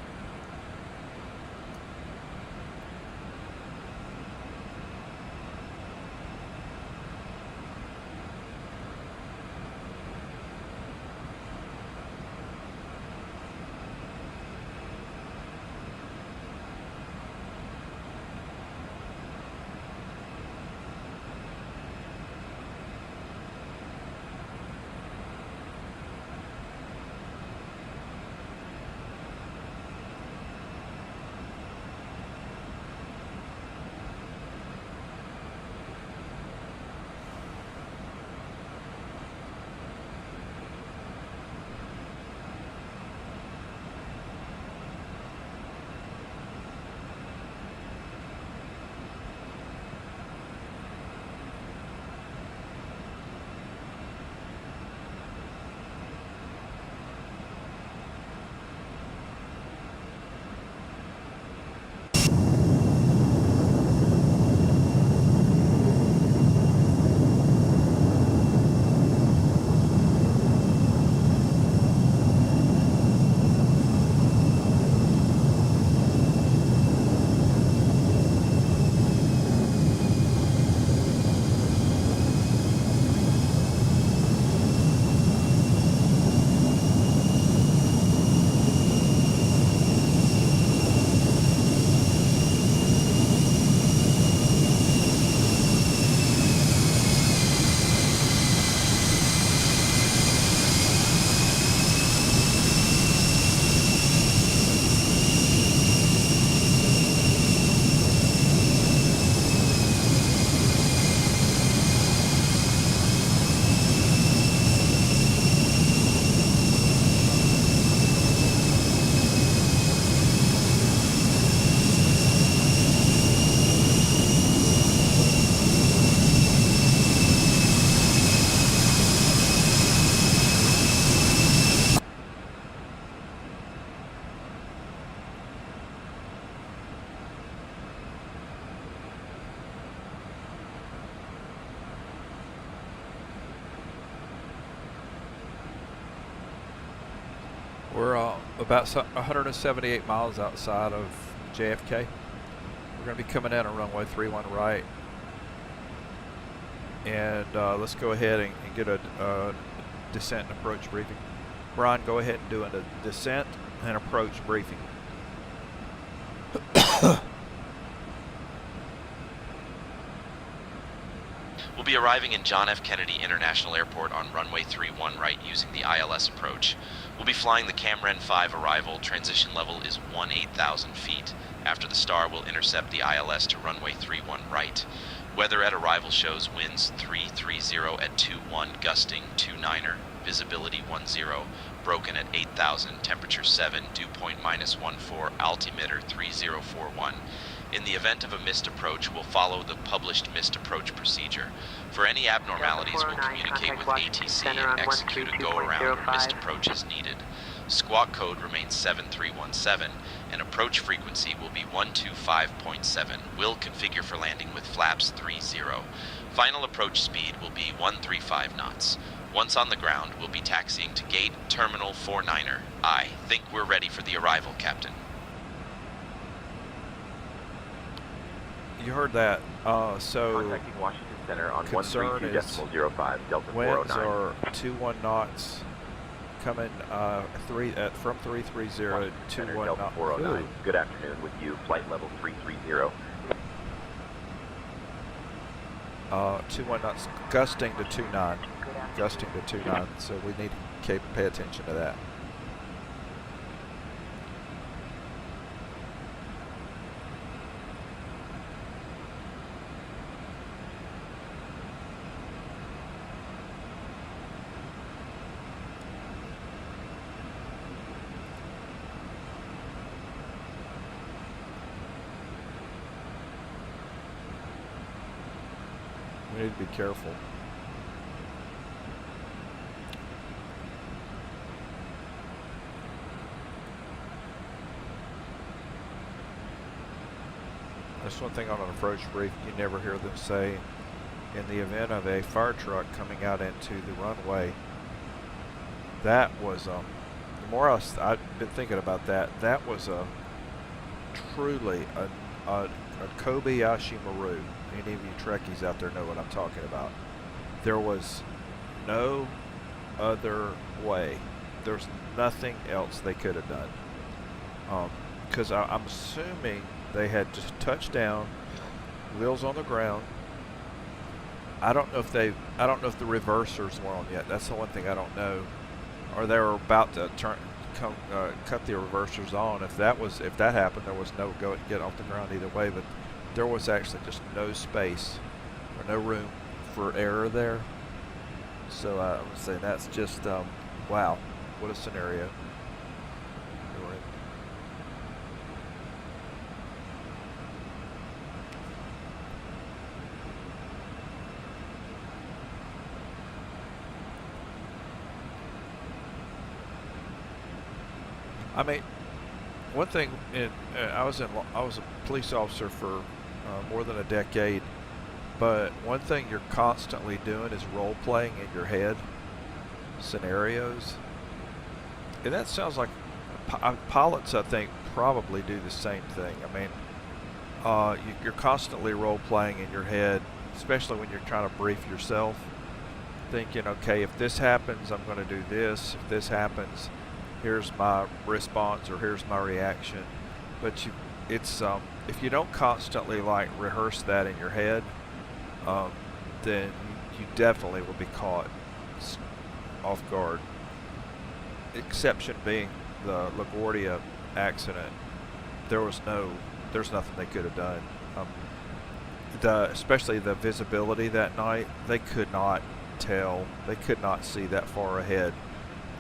We're about 178 miles outside of JFK. We're going to be coming in on runway 31 right. And let's go ahead and get a descent and approach briefing. Brian, go ahead and do a descent and approach briefing. We'll be arriving in John F. Kennedy International Airport on runway 31 right using the ILS approach. We'll be flying the Camren 5 arrival. Transition level is 18,000 feet. After the star, we'll intercept the ILS to runway 31 right. Weather at arrival shows winds 330 at 21, gusting 29er, visibility 10, broken at 8,000, temperature 7, dew point -14, altimeter 3041. In the event of a missed approach, we'll follow the published missed approach procedure. For any abnormalities, we'll communicate with ATC and execute a go-around or missed approach as needed. Squawk code remains 7317, and approach frequency will be 125.7. We'll configure for landing with flaps 30. Final approach speed will be 135 knots. Once on the ground, we'll be taxiing to gate terminal 49er. I think we're ready for the arrival, Captain. You heard that. So contacting Washington Center on concern is 132.05 Delta winds 409. are 21 knots coming from 330 to 21 Delta 409. Good afternoon with you, flight level 330. 21 knots, gusting to 29. Gusting to 29, so we need to pay attention to that. We need to be careful. That's one thing on an approach brief you never hear them say. In the event of a fire truck coming out into the runway, that was the more I've been thinking about that, that was a truly a Kobayashi Maru. Any of you Trekkies out there know what I'm talking about. There was no other way. There's nothing else they could have done. Because I'm assuming they had just touched down, wheels on the ground. I don't know if the reversers were on yet. That's the one thing I don't know. Or they were about to cut the reversers on. If that happened, there was no get off the ground either way. But there was actually just no space or no room for error there. So I would say that's just wow, what a scenario. I mean, one thing, I was a police officer for more than a decade, but one thing you're constantly doing is role playing in your head scenarios, and that sounds like pilots, I think, probably do the same thing. I mean, you're constantly role playing in your head, especially when you're trying to brief yourself, thinking, okay, if this happens, I'm going to do this. If this happens, here's my response or here's my reaction. But if you don't constantly like rehearse that in your head, then you definitely will be caught off guard. Exception being the LaGuardia accident. There's nothing they could have done. Especially the visibility that night, they could not tell. They could not see that far ahead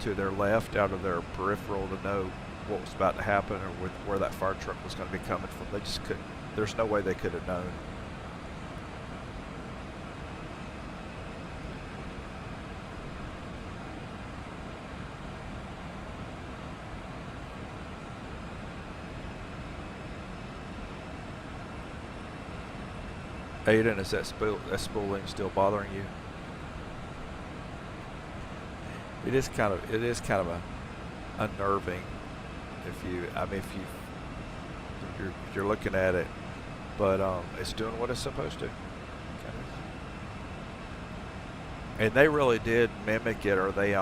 to their left out of their peripheral to know what was about to happen or where that fire truck was going to be coming from. They just couldn't. There's no way they could have known. Aiden, is that spooling still bothering you? It is kind of unnerving if you're looking at it, but it's doing what it's supposed to. And they really did mimic it, or they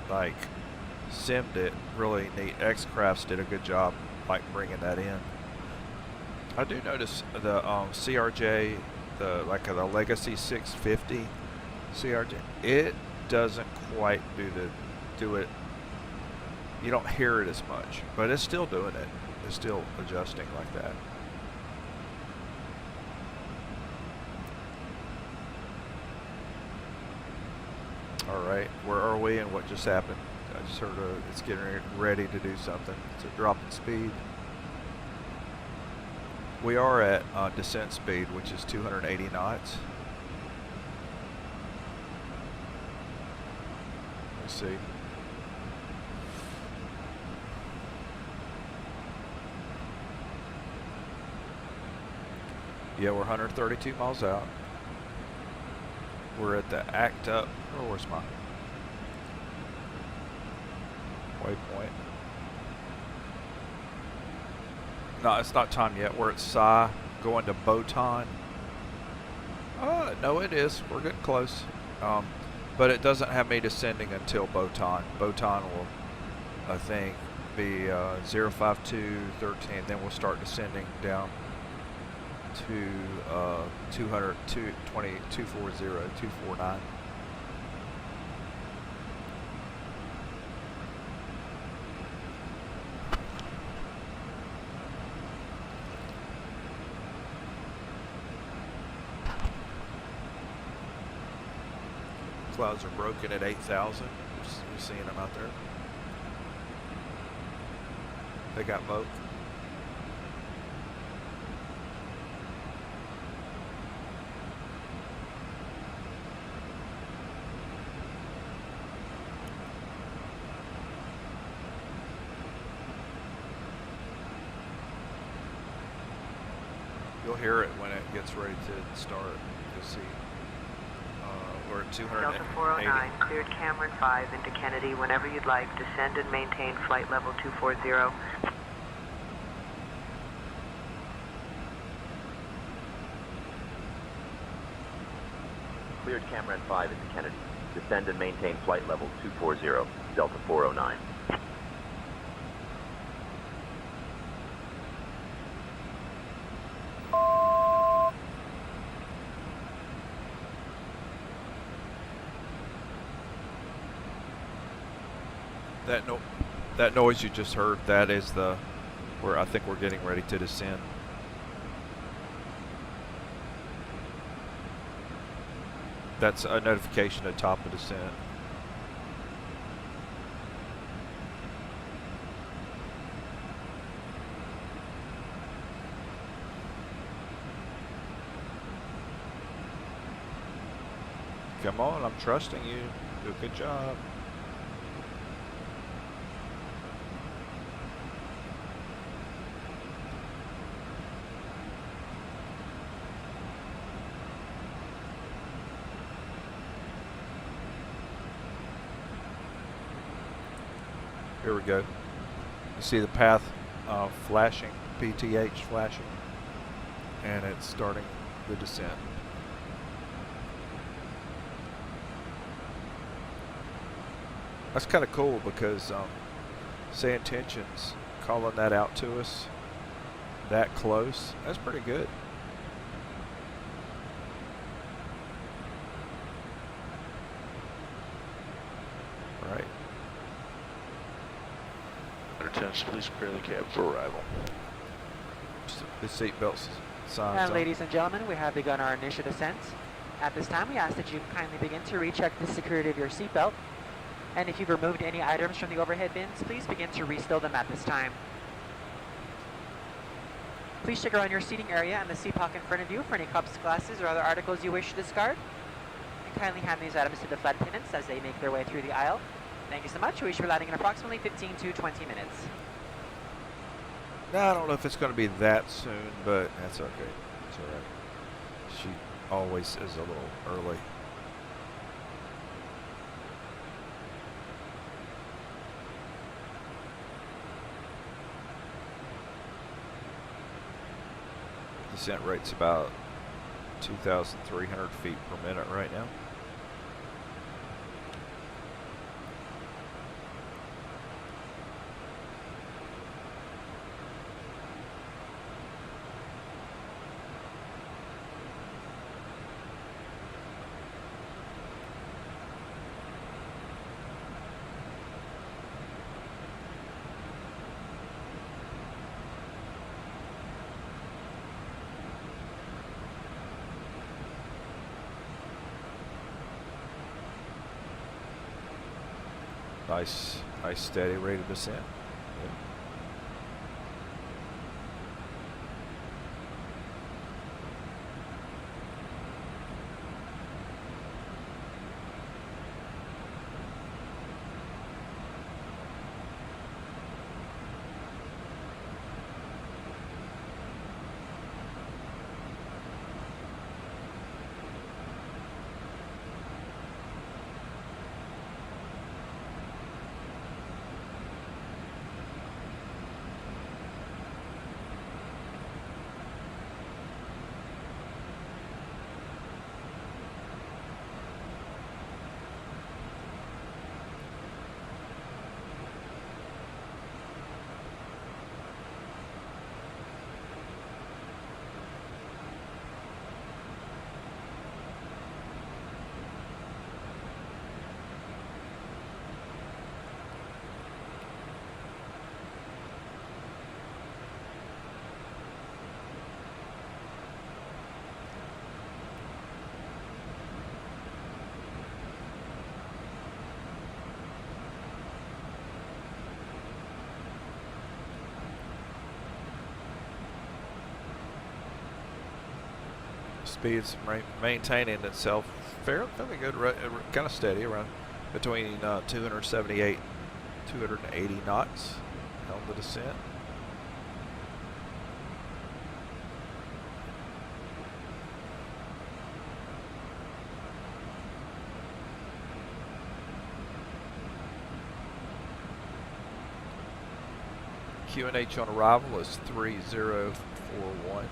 like simmed it really neat. XCrafts did a good job like bringing that in. I do notice the CRJ, the Legacy 650 CRJ, it doesn't quite do it. You don't hear it as much, but it's still doing it. It's still adjusting like that. All right, where are we and what just happened? I just heard it's getting ready to do something. It's a drop in speed. We are at descent speed, which is 280 knots. Let's see. Yeah, we're 132 miles out. We're at the act up. Oh, where's my waypoint? No, it's not time yet. We're at Psi, going to Botan. No, it is. We're getting close. But it doesn't have me descending until Botan. Botan will, I think, be 05213. Then we'll start descending down. to 200, 220, 240, 249. Clouds are broken at 8,000. You're seeing them out there. They got both. You'll hear it when it gets ready to start. You'll see. We're at 280. Delta 409, cleared Cameron 5 into Kennedy whenever you'd like. Descend and maintain flight level 240. Cleared Cameron 5 into Kennedy. Descend and maintain flight level 240, Delta 409. That noise you just heard, that is where I think we're getting ready to descend. That's a notification at top of descent. Come on, I'm trusting you. Do a good job. Here we go. You see the path flashing, PTH flashing, and it's starting the descent. That's kind of cool because say Intentions calling that out to us that close. That's pretty good. Right. Attention, please prepare the cab for arrival. The seatbelts signs And on. ladies and gentlemen, we have begun our initial descent. At this time, we ask that you kindly begin to recheck the security of your seatbelt. And if you've removed any items from the overhead bins, please begin to restow them at this time. Please check around your seating area and the seat pocket in front of you for any cups, glasses, or other articles you wish to discard. And kindly hand these items to the flight attendants as they make their way through the aisle. Thank you so much. We should be landing in approximately 15 to 20 minutes. Now, I don't know if it's going to be that soon, but that's okay. It's all right. She always is a little early. Descent rate's about 2,300 feet per minute right now. Nice steady rate of descent. Yeah. Speed's maintaining itself fairly good, kind of steady around between 278, 280 knots on the descent. QNH on arrival is 3041.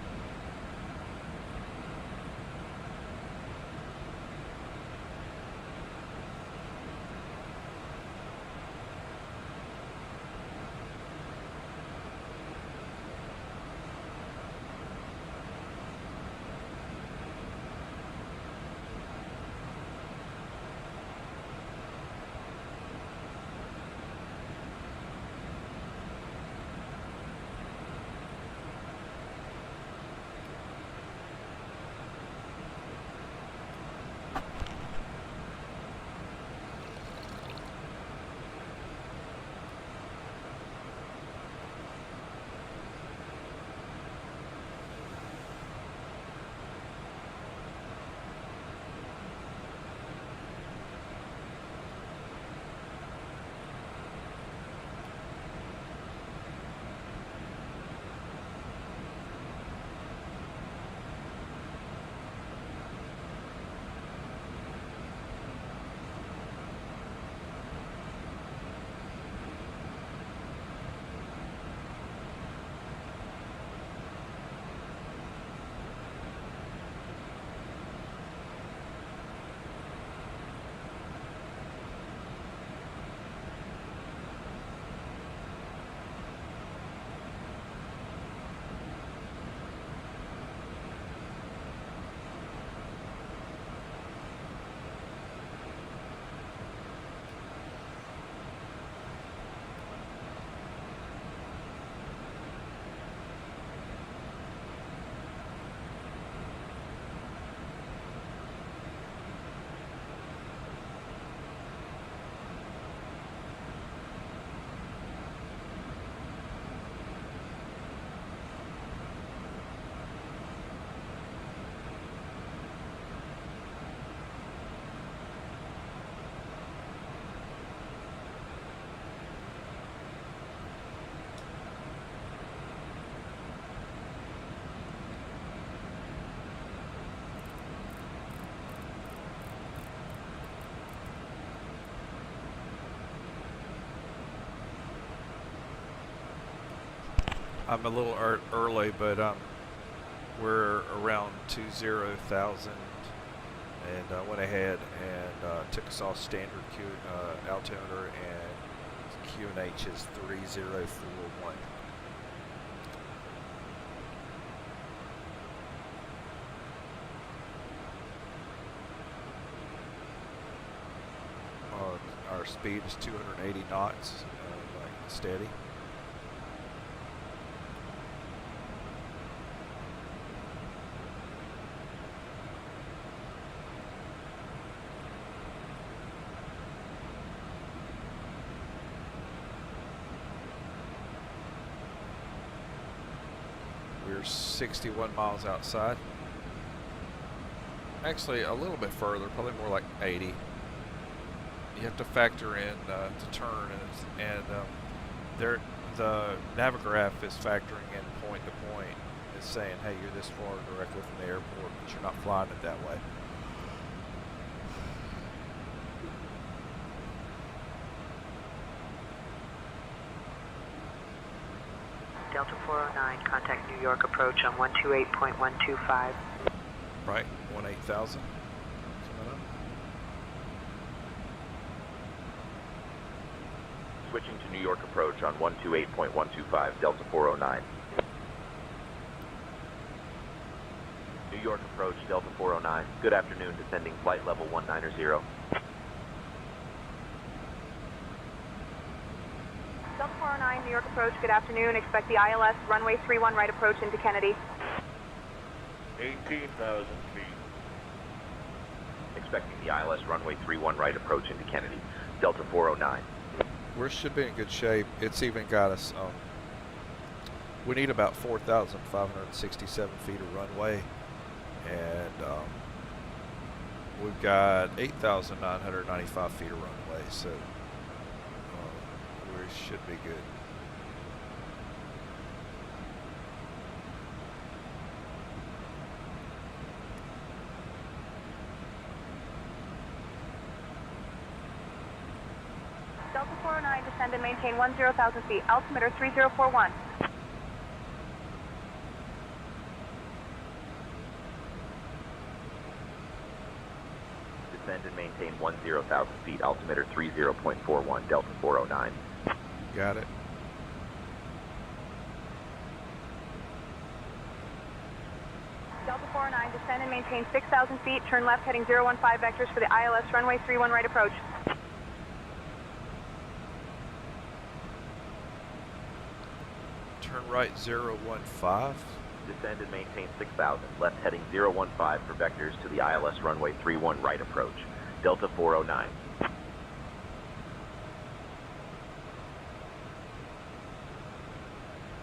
I'm a little early, but we're around 20,000, and went ahead and took us off standard altimeter, and QNH is 3041. Our speed is 280 knots, like steady. We're 61 miles outside. Actually, a little bit further, probably more like 80. You have to factor in to turn, and the Navigraph is factoring in point to point. It's saying, hey, you're this far directly from the airport, but you're not flying it that way. Delta 409, contact New York approach on 128.125. Right, 18,000. Switching to New York approach on 128.125, Delta 409. New York approach, Delta 409. Good afternoon, descending flight level 190. Delta 409, New York approach, good afternoon. Expect the ILS runway 31 right approach into Kennedy. 18,000 feet. Expecting the ILS runway 31 right approach into Kennedy, Delta 409. We should be in good shape. It's even got us, we need about 4,567 feet of runway, and we've got 8,995 feet of runway, so we should be good. Delta 409, descend and maintain 10,000 feet. Altimeter 3041. Descend and maintain 10,000 feet. Altimeter 30.41. Delta 409. Got it. Delta 409, descend and maintain 6,000 feet. Turn left heading 015 vectors for the ILS runway 31 right approach. Turn right 015. Descend and maintain 6,000. Left heading 015 for vectors to the ILS runway 31 right approach. Delta 409.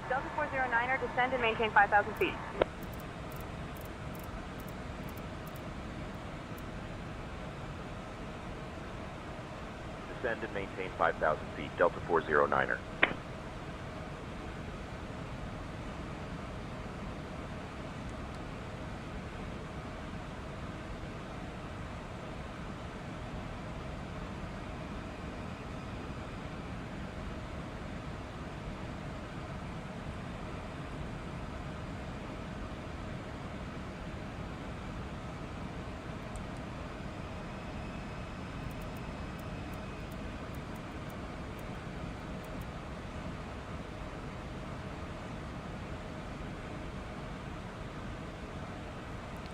Delta 409er, descend and maintain 5,000 feet. Descend and maintain 5,000 feet. Delta 409er.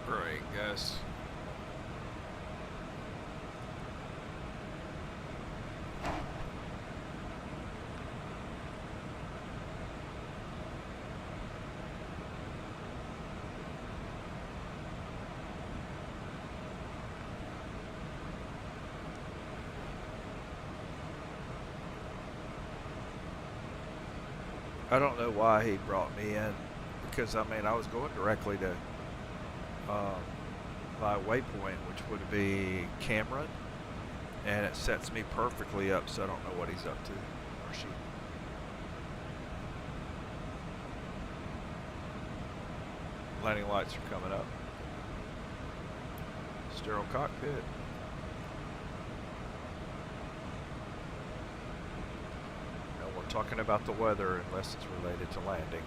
Great, guys. I don't know why he brought me in, because I mean I was going directly to my waypoint, which would be Cameron, and it sets me perfectly up, so I don't know what he's up to, or she. Landing lights are coming up. Sterile cockpit. No, we're talking about the weather unless it's related to landing.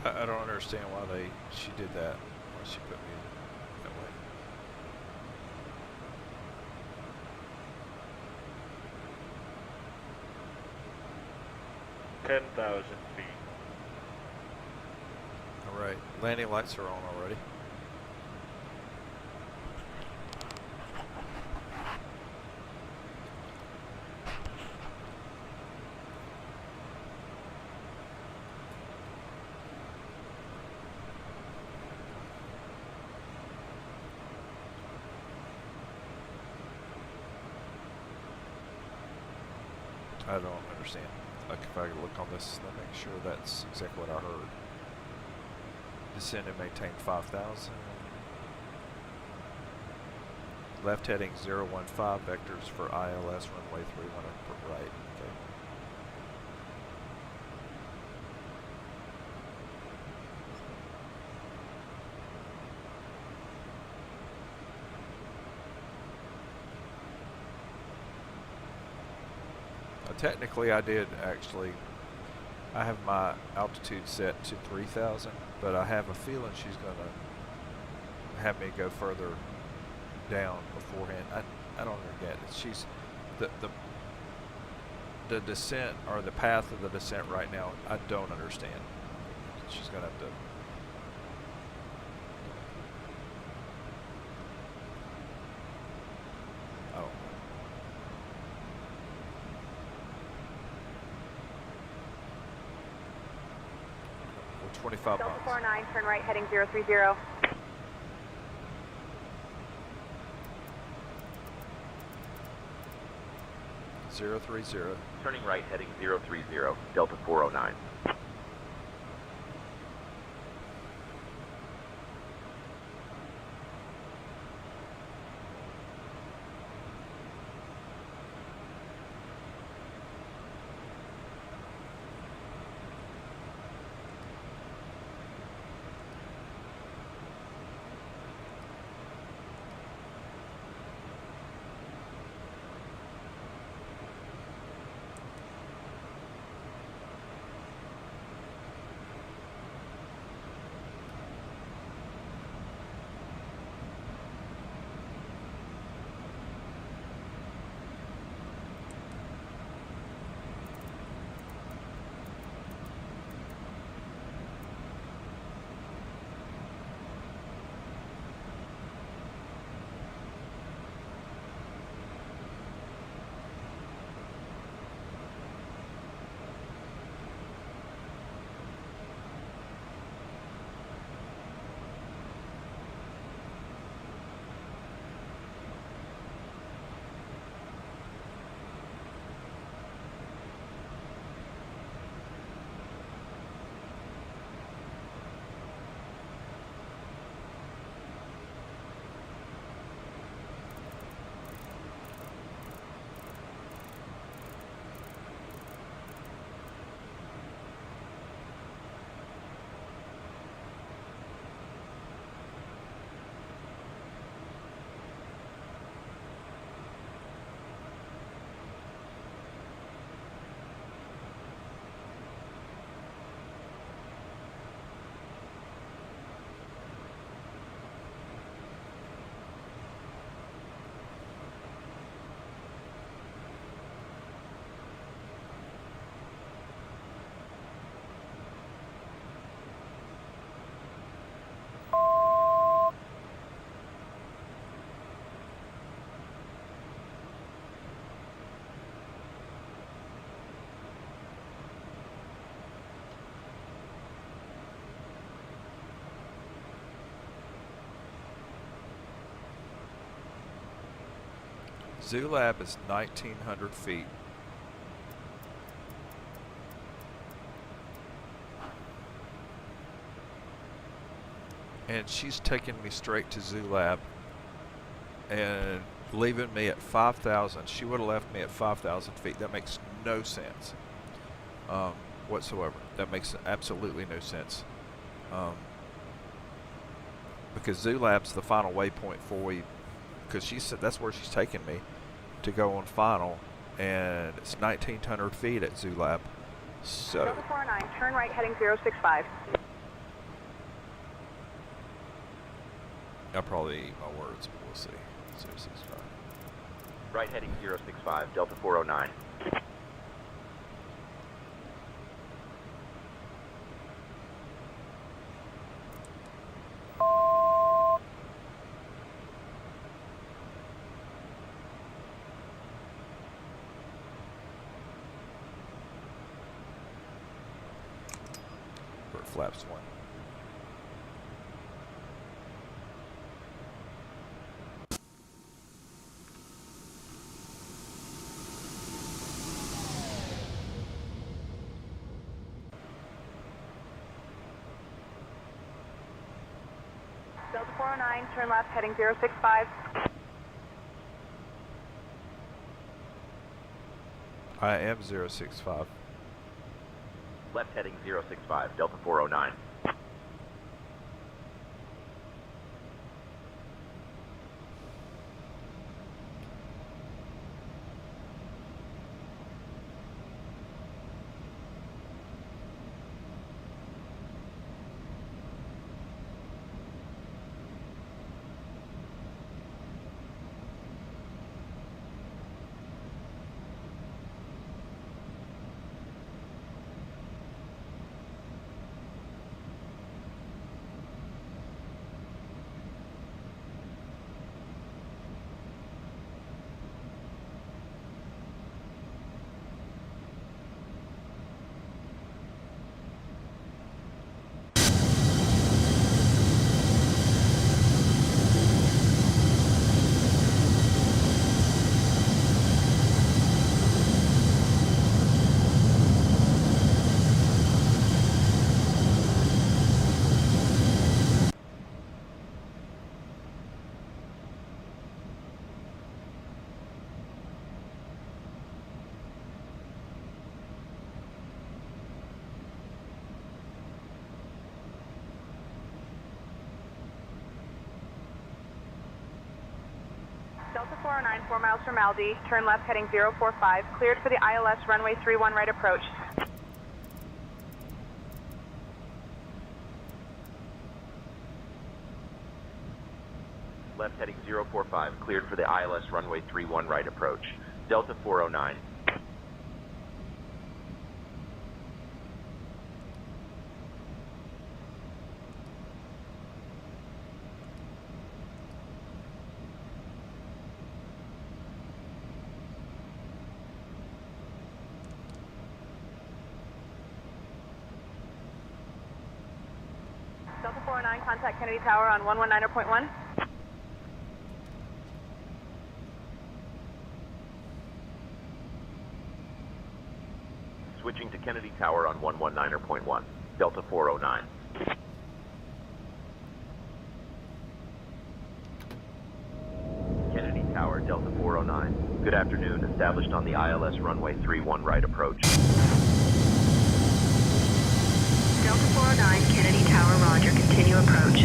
I don't understand why she did that. Why she put me that way. feet. All right, landing lights are on already. I don't understand. Like if I look on this, let me make sure that's exactly what I heard. Descend and maintain 5,000. Left heading 015 vectors for ILS runway 31 right. Okay. Technically, I did actually. I have my altitude set to 3,000, but I have a feeling she's gonna have me go further down beforehand. I don't get it. She's the descent or the path of the descent right now. I don't understand. She's gonna have to. I don't know. We're 25 Delta miles. 49, turn right, heading 030. Zero 30. Turning right, heading 030, Delta 409. Zoo Lab is 1,900 feet. And she's taking me straight to Zoo Lab and leaving me at 5,000. She would have left me at 5,000 feet. That makes no sense whatsoever. That makes absolutely no sense. Because Zoo Lab's the final waypoint for we, because she said that's where she's taking me to go on final, and it's 1,900 feet at Zoo Lab. So Delta 409, turn right, heading 065. I'll probably eat my words, but we'll see. 065. Right heading 065, Delta 409. Flaps 1. 409, turn left, heading 065. I am 065. Left heading 065, Delta 409. Delta 409, 4 miles from Aldi, turn left heading 045, cleared for the ILS runway 31 right approach. Left heading 045, cleared for the ILS runway 31 right approach. Delta 409. Delta 409, contact Kennedy Tower on 119.1. Switching to Kennedy Tower on 119.1. Delta 409. Kennedy Tower, Delta 409. Good afternoon. Established on the ILS runway 31 right approach. Delta 409, Kennedy Tower, roger. Continue approach.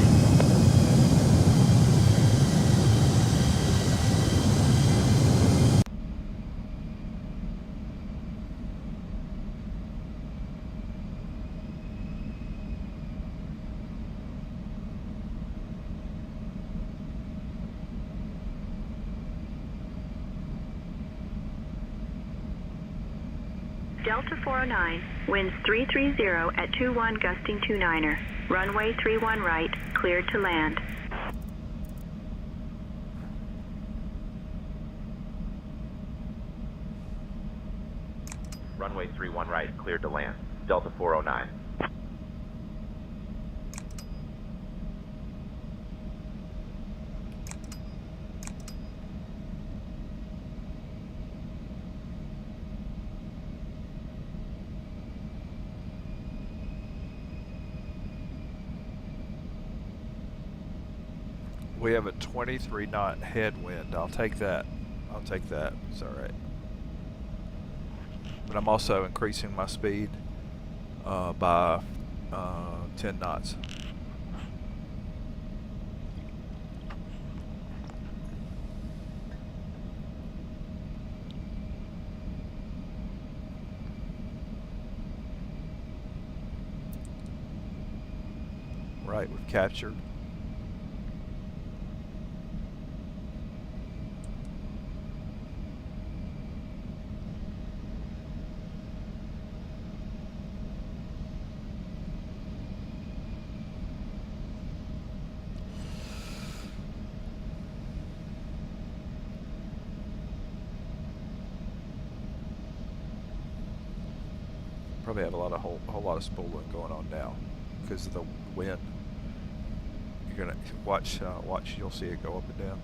Delta 409, winds 330 at 21 gusting 29er. Runway 31 right, cleared to land. Runway 31 right, cleared to land. Delta 409. We have a 23 knot headwind. I'll take that. I'll take that. It's all right. But I'm also increasing my speed by 10 knots. Right, we've captured. Probably have a whole lot of spooling going on now because of the wind. You're gonna watch. You'll see it go up and down.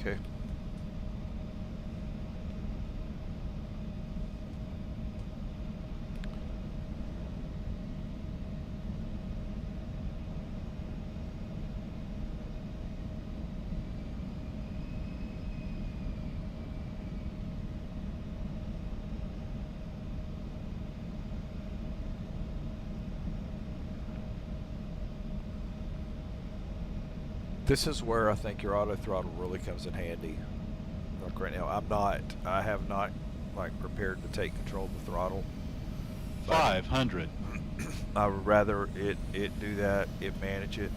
JFK. This is where I think your auto throttle really comes in handy. Like right now, I have not like prepared to take control of the throttle. 500. I would rather it do that, it manage it,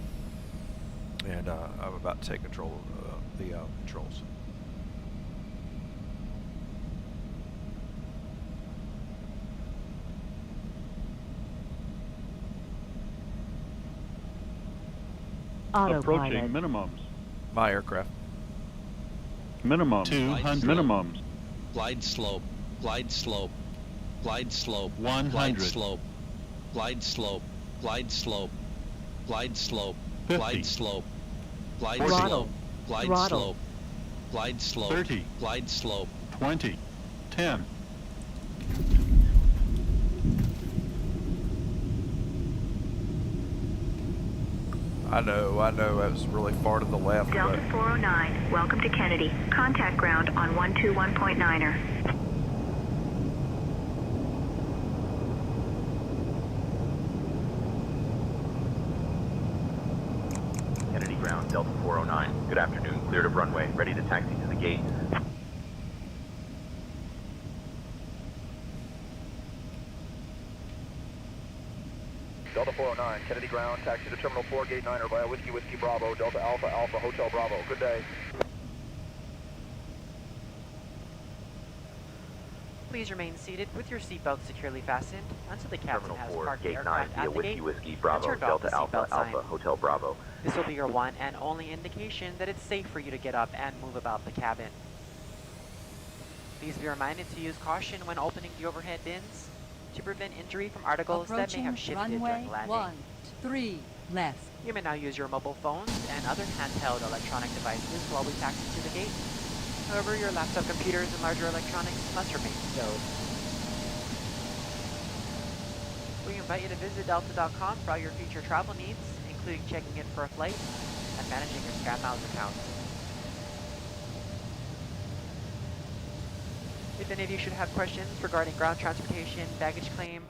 and I'm about to take control of the controls. Approaching minimums. My aircraft. Minimum. 200. Minimums. Glide slope. Glide slope. Glide slope. 100. Glide slope. Glide slope. Glide slope. Glide slope. 50. Glide slope. Glide Throttle. slope. Glide Throttle. slope. Glide slope. 30. Glide slope. 20. 10. I know, it was really far to the left. Delta 409, welcome to Kennedy. Contact ground on 121.9er. Kennedy ground, Delta 409. Good afternoon, cleared of runway, ready to taxi to the gate. Delta 409, Kennedy ground, taxi to Terminal 4, Gate 9er via Whiskey Whiskey Bravo, Delta Alpha Alpha, Hotel Bravo. Good day. Please remain seated with your seatbelt securely fastened until the captain Terminal has 4, parked the Gate 9 aircraft via at the Whiskey gate Whiskey and Bravo, turned off Delta the Alpha seatbelt sign. Alpha, Hotel Bravo. This will be your one and only indication that it's safe for you to get up and move about the cabin. Please be reminded to use caution when opening the overhead bins to prevent injury from articles that may have shifted during landing. 13 left. You may now use your mobile phones and other handheld electronic devices while we taxi to the gate. However, your laptop computers and larger electronics must remain stowed. We invite you to visit delta.com for all your future travel needs, including checking in for a flight and managing your SkyMiles account. If any of you should have questions regarding ground transportation, baggage claim,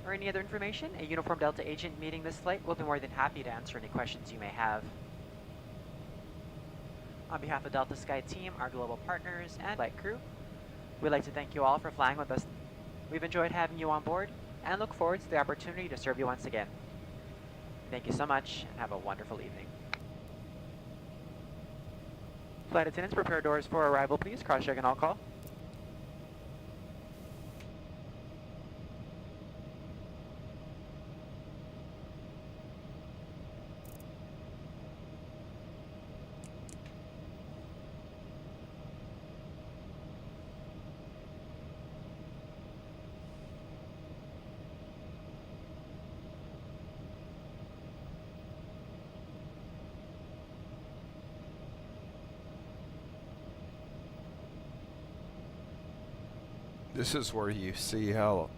or any other information, a uniformed Delta agent meeting this flight will be more than happy to answer any questions you may have. On behalf of Delta Sky Team, our global partners, and flight crew, we'd like to thank you all for flying with us. We've enjoyed having you on board and look forward to the opportunity to serve you once again. Thank you so much and have a wonderful evening. Flight attendants, prepare doors for arrival, please. Cross-check and all call. This is where you see how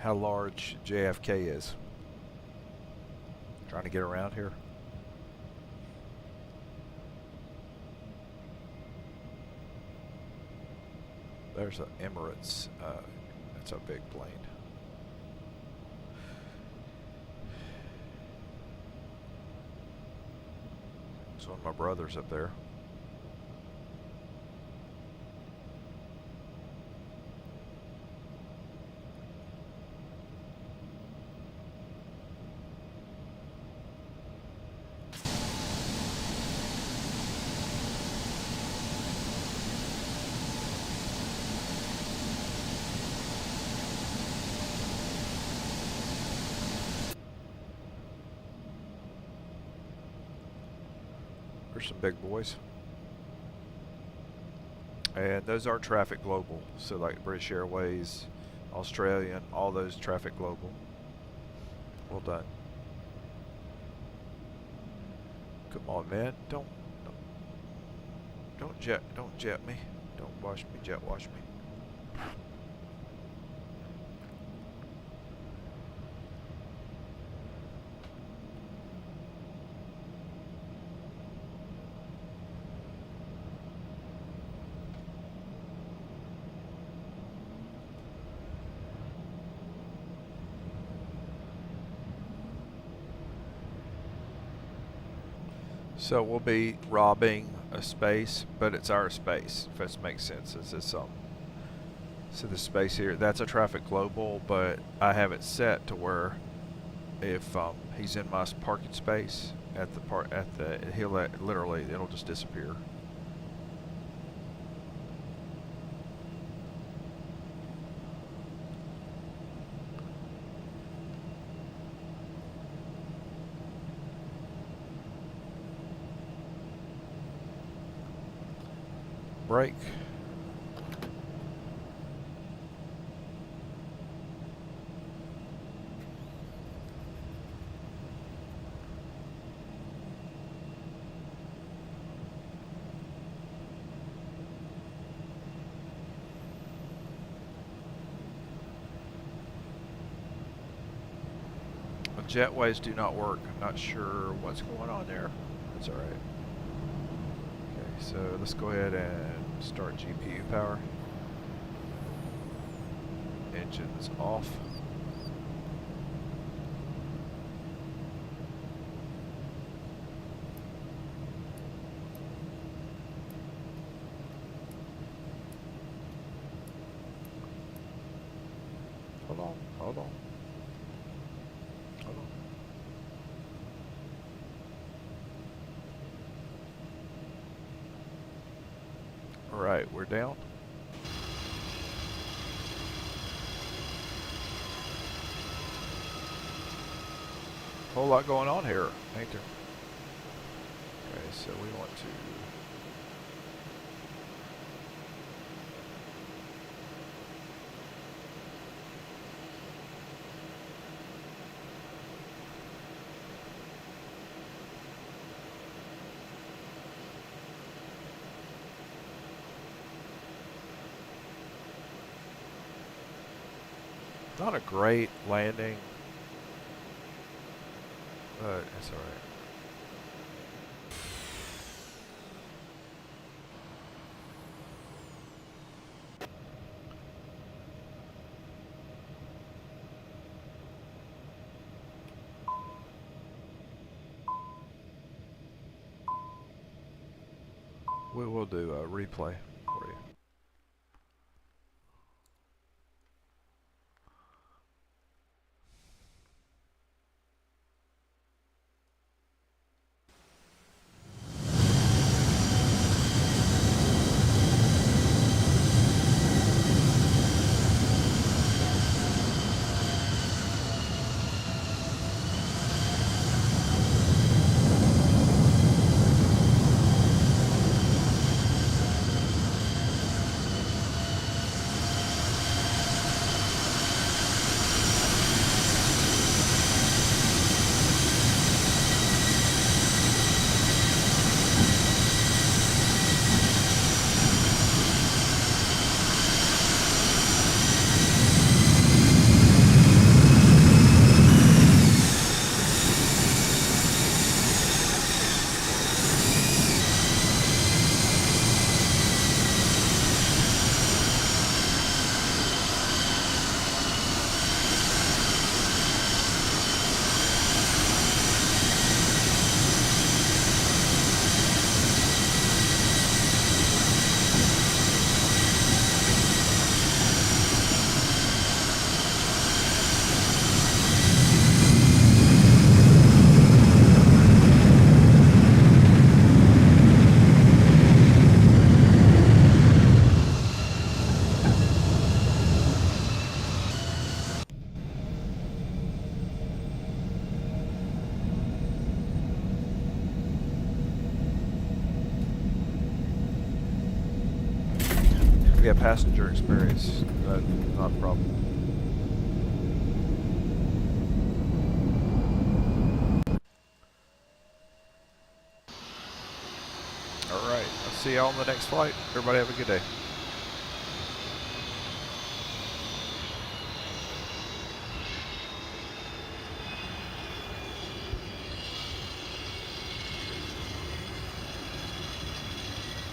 large JFK is. Trying to get around here. There's an Emirates. That's a big plane. It's one of my brothers up there. There's some big boys. And those are traffic global. So like British Airways, Australian, all those traffic global. Well done. Come on, man. Don't Don't jet me. Don't wash me, jet wash me. So we'll be robbing a space, but it's our space, if that makes sense. It's this so the space here, that's a traffic global, but I have it set to where if he's in my parking space literally it'll just disappear. Brake. Jetways do not work. I'm not sure what's going on there. That's alright. Okay, so let's go ahead and start GPU power. Engines off. Hold on, hold on. Hold on. Alright, we're down. Whole lot going on here, ain't there? Okay, so we want to not a great landing, but it's alright. We will do a replay for you. Yeah, passenger experience, not a problem. All right. I'll see y'all on the next flight. Everybody have a good day.